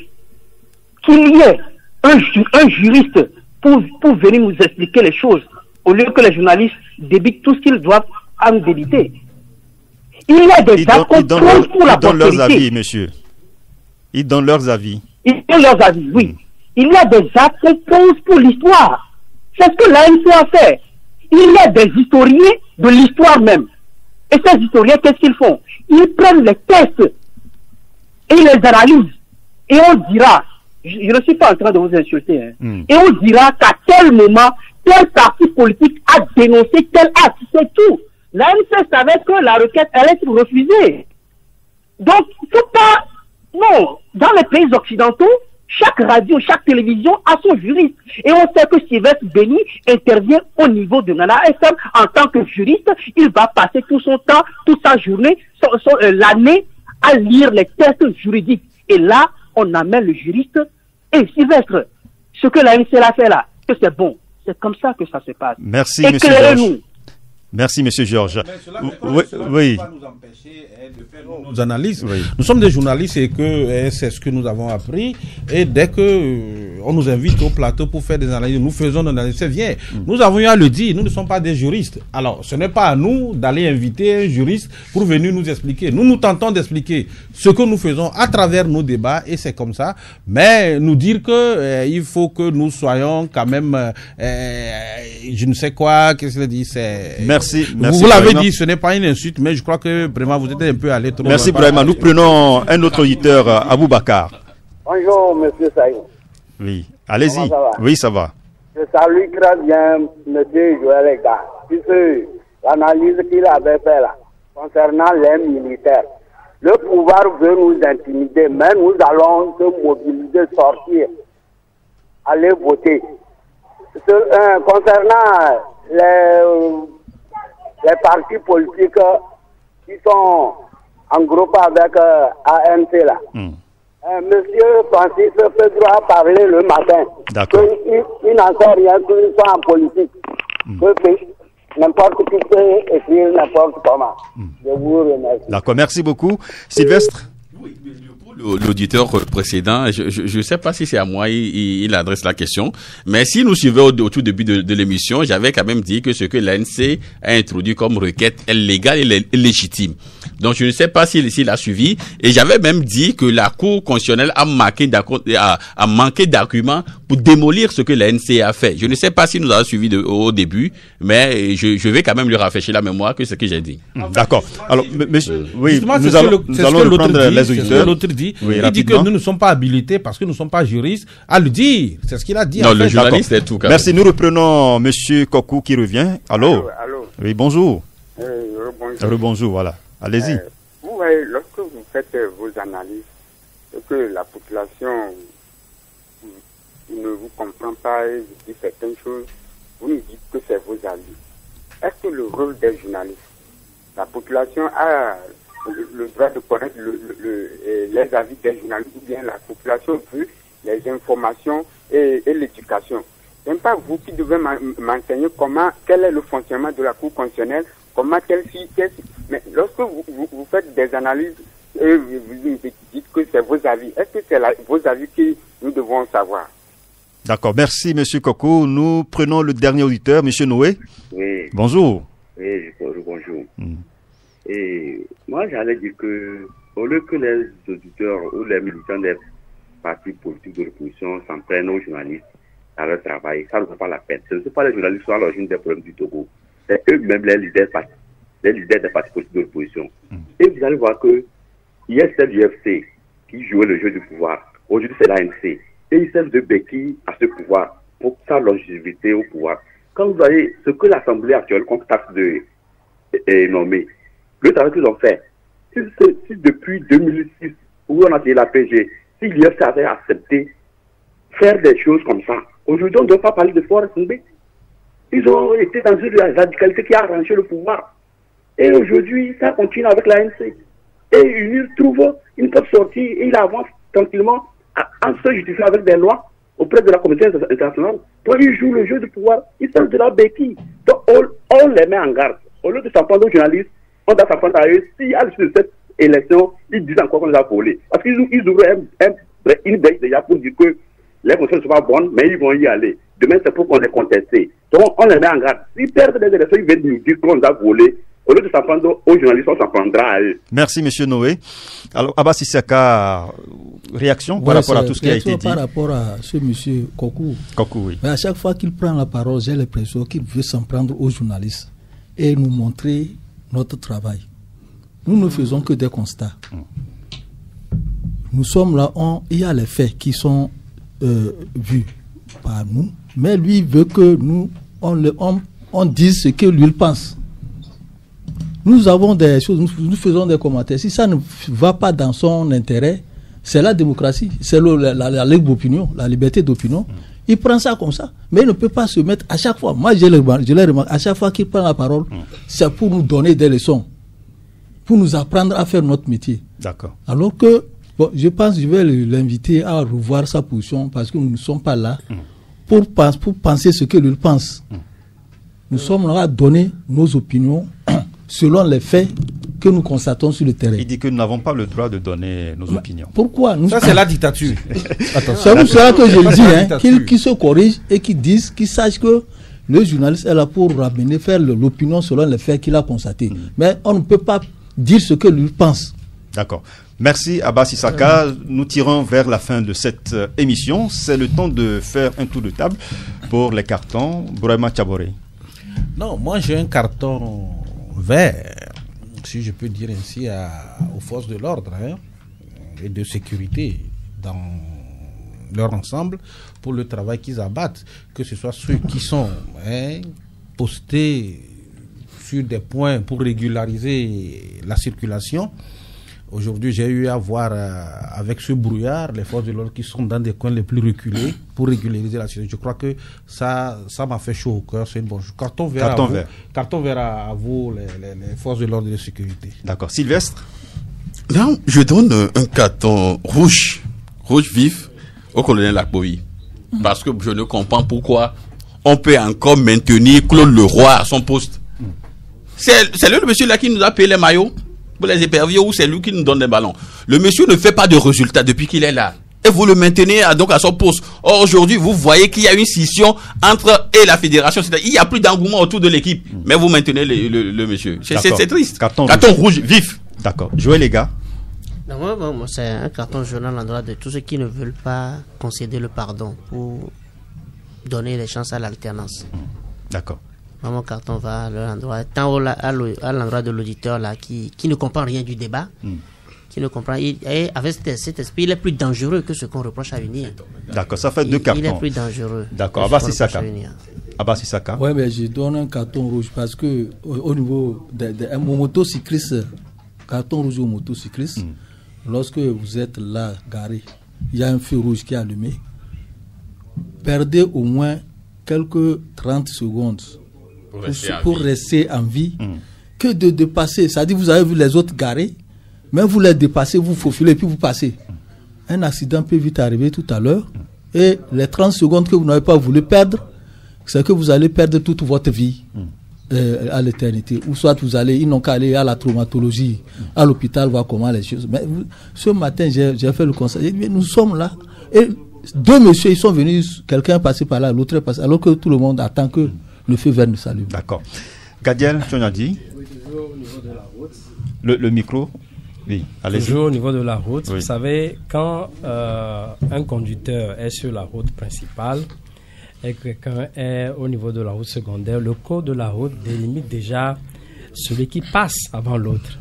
S10: qu'il y ait un juriste pour venir nous expliquer les choses, au lieu que les journalistes débitent tout ce qu'ils doivent en débiter. Il y a des actes pour la postérité. Ils donnent leurs avis,
S1: monsieur. Ils donnent leurs avis.
S10: Ils donnent leurs avis, oui. Il y a des actes qu'on pose pour l'histoire. C'est ce que l'ANC a fait. Il y a des historiens de l'histoire même. Et ces historiens, qu'est-ce qu'ils font? Ils prennent les textes et ils les analysent. Et on dira, je ne suis pas en train de vous insulter, et on dira qu'à tel moment, tel parti politique a dénoncé tel acte. C'est tout. L'ANC savait que la requête allait être refusée. Donc, il ne faut pas... Non, dans les pays occidentaux, chaque radio, chaque télévision a son juriste. Et on sait que Sylvestre Béni intervient au niveau de Nana FM en tant que juriste. Il va passer tout son temps, toute sa journée, l'année à lire les textes juridiques. Et là, on amène le juriste. Et Sylvestre, ce que l'ANC a fait là, que c'est bon. C'est comme ça que ça se passe.
S1: Merci, M. Georges. Merci, M. Georges.
S5: Oui. Va nous empêcher de faire nos analyses. Oui. Nous sommes des journalistes et que c'est ce que nous avons appris. Et dès que on nous invite au plateau pour faire des analyses, nous faisons des analyses. C'est bien. Nous avons eu à le dire. Nous ne sommes pas des juristes. Alors, ce n'est pas à nous d'aller inviter un juriste pour venir nous expliquer. Nous tentons d'expliquer ce que nous faisons à travers nos débats et c'est comme ça. Mais nous dire que il faut que nous soyons quand même, je ne sais quoi, qu'est-ce qu'il dit, c'est.
S1: Merci.
S5: Vous l'avez dit, ce n'est pas une insulte, mais je crois que vraiment vous êtes un peu allé trop.
S1: Merci Brahima. Nous prenons un autre auditeur, Aboubacar.
S14: Bonjour, monsieur Saïd.
S1: Oui, allez-y. Oui, ça va.
S14: Je salue très bien monsieur Joël Ega, puisque l'analyse qu'il avait fait là, concernant les militaires. Le pouvoir veut nous intimider, mais nous allons se mobiliser, sortir, aller voter. Concernant les partis politiques qui sont en groupe avec ANC là. Monsieur Francis Pedro a parlé le matin.
S1: D'accord.
S14: Il n'en sait rien qu'ils sont en politique. Que n'importe qui peut écrire n'importe comment. Je vous remercie.
S1: D'accord, merci beaucoup. Sylvestre?
S2: Oui, l'auditeur précédent, je ne sais pas si c'est à moi il adresse la question, mais si nous suivons au tout début de l'émission, j'avais quand même dit que ce que l'ANC a introduit comme requête est légal et légitime. Donc je ne sais pas s'il a suivi, et j'avais même dit que la Cour constitutionnelle a manqué d'arguments pour démolir ce que l'ANC a fait. Je ne sais pas si nous avons suivi au début, mais je vais quand même lui rafraîchir la mémoire que ce que j'ai dit.
S1: D'accord. Alors, oui,
S5: nous allons reprendre
S1: les auditeurs.
S5: Oui, il dit que nous ne sommes pas habilités parce que nous ne sommes pas juristes à le dire. C'est ce qu'il a dit.
S2: Non, le journaliste est tout.
S1: Merci. Nous reprenons Monsieur Kokou qui revient. Allô. Oui, bonjour. Bonjour. Voilà. Allez-y.
S12: Vous voyez, lorsque vous faites vos analyses, que la population ne vous comprend pas et vous dit certaines choses, vous nous dites que c'est vos avis. Est-ce que le rôle des journalistes, la population a le droit de connaître les avis des journalistes, ou bien la population veut les informations et l'éducation? Ce n'est pas vous qui devez m'enseigner quel est le fonctionnement de la Cour constitutionnelle, mais lorsque vous faites des analyses et vous dites que c'est vos avis, est-ce que c'est vos avis que nous devons savoir?
S1: D'accord, merci M. Kokou. Nous prenons le dernier auditeur, M. Noé.
S9: Oui.
S1: Bonjour.
S9: Oui, bonjour. Et moi, j'allais dire que, au lieu que les auditeurs ou les militants des partis politiques de l'opposition s'en prennent aux journalistes à leur travail, ça ne vaut pas la peine. Ce ne sont pas les journalistes qui sont à l'origine des problèmes du Togo. C'est eux-mêmes les leaders des partis politiques de l'opposition. Et vous allez voir que hier, c'est l'UFC qui jouait le jeu du pouvoir. Aujourd'hui, c'est l'ANC. Et ils servent de béquille à ce pouvoir pour sa longévité au pouvoir. Quand vous voyez ce que l'Assemblée actuelle constate est nommé, le travail qu'ils ont fait, si depuis 2006, où on a fait la PG, si l'UFC avait accepté faire des choses comme ça, aujourd'hui, on ne doit pas parler de Forest Ngbe. Ils ont été dans une radicalité qui a arrangé le pouvoir. Et aujourd'hui, ça continue avec l'ANC. Et ils trouvent une porte sortie et ils avancent tranquillement en se justifiant avec des lois auprès de la communauté internationale. Donc ils jouent le jeu du pouvoir, ils sont de la béquille. Donc on les met en garde. Au lieu de s'en prendre aux journalistes, on doit s'en prendre à eux. Si à l'issue de cette élection, ils disent encore qu'on les a volés. Parce qu'ils ouvrent une brèche déjà pour dire que les conditions ne sont pas bonnes, mais ils vont y aller. Demain, c'est pour qu'on les conteste. Donc on les met en garde. S'ils perdent des élections, ils viennent nous dire qu'on les a volés. Au lieu de s'en prendre aux journalistes, on s'en prendra à eux.
S1: Merci, M. Noé. Alors, Abbas Issaka, réaction par rapport à tout ce qui a été dit?
S6: Par rapport à ce M. Kokou.
S1: Kokou, oui.
S6: Mais à chaque fois qu'il prend la parole, j'ai l'impression qu'il veut s'en prendre aux journalistes et nous montrer notre travail. Nous ne faisons que des constats. Nous sommes là, il y a les faits qui sont vus par nous, mais lui veut que nous, on dise ce que lui pense. Nous avons des choses, nous faisons des commentaires. Si ça ne va pas dans son intérêt, c'est la démocratie, c'est la libre d'opinion, la liberté d'opinion. Il prend ça comme ça, mais il ne peut pas se mettre à chaque fois. Moi, je l'ai remarqué, à chaque fois qu'il prend la parole, c'est pour nous donner des leçons, pour nous apprendre à faire notre métier.
S1: D'accord.
S6: Alors que, bon, je pense que je vais l'inviter à revoir sa position parce que nous ne sommes pas là pour penser ce que lui pense. Nous sommes là à donner nos opinions selon les faits que nous constatons sur le terrain.
S1: Il dit que nous n'avons pas le droit de donner nos opinions.
S6: Pourquoi
S5: Ça, c'est la dictature.
S6: C'est pour cela que je le dis, qu'ils se corrigent et qu'ils sachent que le journaliste est là pour ramener, faire l'opinion selon les faits qu'il a constatés. Mais on ne peut pas dire ce que lui pense.
S1: D'accord. Merci Abbas Issaka. Nous tirons vers la fin de cette émission. C'est le temps de faire un tour de table pour les cartons. Bourema Tchaboré.
S5: Non, moi j'ai un carton vert, si je peux dire ainsi, aux forces de l'ordre et de sécurité dans leur ensemble pour le travail qu'ils abattent, que ce soit ceux qui sont postés sur des points pour régulariser la circulation. Aujourd'hui, j'ai eu à voir avec ce brouillard les forces de l'ordre qui sont dans des coins les plus reculés pour régulariser la situation. Je crois que ça m'a fait chaud au cœur. C'est une bonne chose. Carton vert à vous, les forces de l'ordre et de sécurité.
S1: D'accord. Sylvestre?
S2: Non, je donne un carton rouge vif au colonel Akboyi. Parce que je ne comprends pourquoi on peut encore maintenir Claude Leroy à son poste. C'est le monsieur là qui nous a payé les maillots pour les éperviers, ou c'est lui qui nous donne les ballons. Le monsieur ne fait pas de résultats depuis qu'il est là. Et vous le maintenez donc à son poste. Or, aujourd'hui, vous voyez qu'il y a une scission entre la fédération. C'est-à-dire, il n'y a plus d'engouement autour de l'équipe. Mais vous maintenez le monsieur. C'est triste.
S1: Carton rouge vif. D'accord. Joël, les gars.
S4: Moi, c'est un carton jaune à l'endroit de tous ceux qui ne veulent pas concéder le pardon pour donner les chances à l'alternance.
S1: D'accord.
S4: Mon carton va à l'endroit, tant à l'endroit de l'auditeur là qui ne comprend rien du débat, qui ne comprend. Et avec cet esprit, il est plus dangereux que ce qu'on reproche à Unir.
S1: D'accord, ça fait deux cartons.
S4: Il est plus dangereux.
S1: D'accord, Abbas Issaka.
S6: Oui, mais je donne un carton rouge parce que au niveau d'un motocycliste, carton rouge au motocycliste, lorsque vous êtes là garé, il y a un feu rouge qui est allumé, perdez au moins quelques 30 secondes pour rester en vie, que de dépasser. C'est-à-dire, vous avez vu les autres garés, mais vous les dépassez, vous faufilez et puis vous passez. Un accident peut vite arriver tout à l'heure et les 30 secondes que vous n'avez pas voulu perdre, c'est que vous allez perdre toute votre vie à l'éternité. Ou soit vous allez, ils n'ont qu'à aller à la traumatologie, à l'hôpital, voir comment les choses. Mais ce matin, j'ai fait le constat. J'ai dit, mais nous sommes là. Et deux messieurs, ils sont venus, quelqu'un est passé par là, l'autre est passé, alors que tout le monde attend que le feu vert nous salue.
S1: D'accord. Gadiel, tu en as dit?
S3: Oui, toujours au niveau de la route.
S1: Le micro? Oui, allez-y.
S3: Toujours au niveau de la route.
S1: Oui.
S3: Vous savez, quand un conducteur est sur la route principale et que quelqu'un est au niveau de la route secondaire, le code de la route délimite déjà celui qui passe avant l'autre.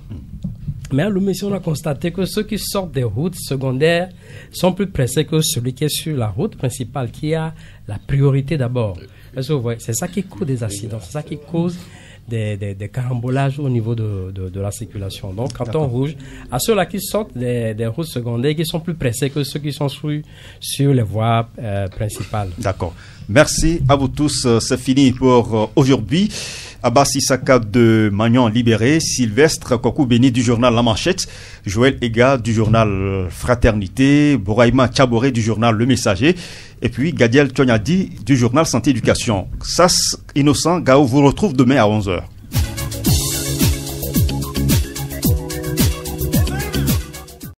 S3: Mais à Lomé, on a constaté que ceux qui sortent des routes secondaires sont plus pressés que celui qui est sur la route principale, qui a la priorité d'abord. Est-ce que vous voyez? C'est ça qui cause des accidents, c'est ça qui cause des carambolages au niveau de la circulation. Donc, carton rouge à ceux-là qui sortent des routes secondaires, qui sont plus pressés que ceux qui sont sur les voies principales.
S1: D'accord. Merci à vous tous. C'est fini pour aujourd'hui. Abbas Issaka de Magnan libéré, Sylvestre Kokou Béni du journal La Manchette, Joël Ega du journal Fraternité, Boraïma Tchaboré du journal Le Messager, et puis Gadiel Tchonyadi du journal Santé Éducation. Sas Innocent Gao vous retrouve demain à 11h.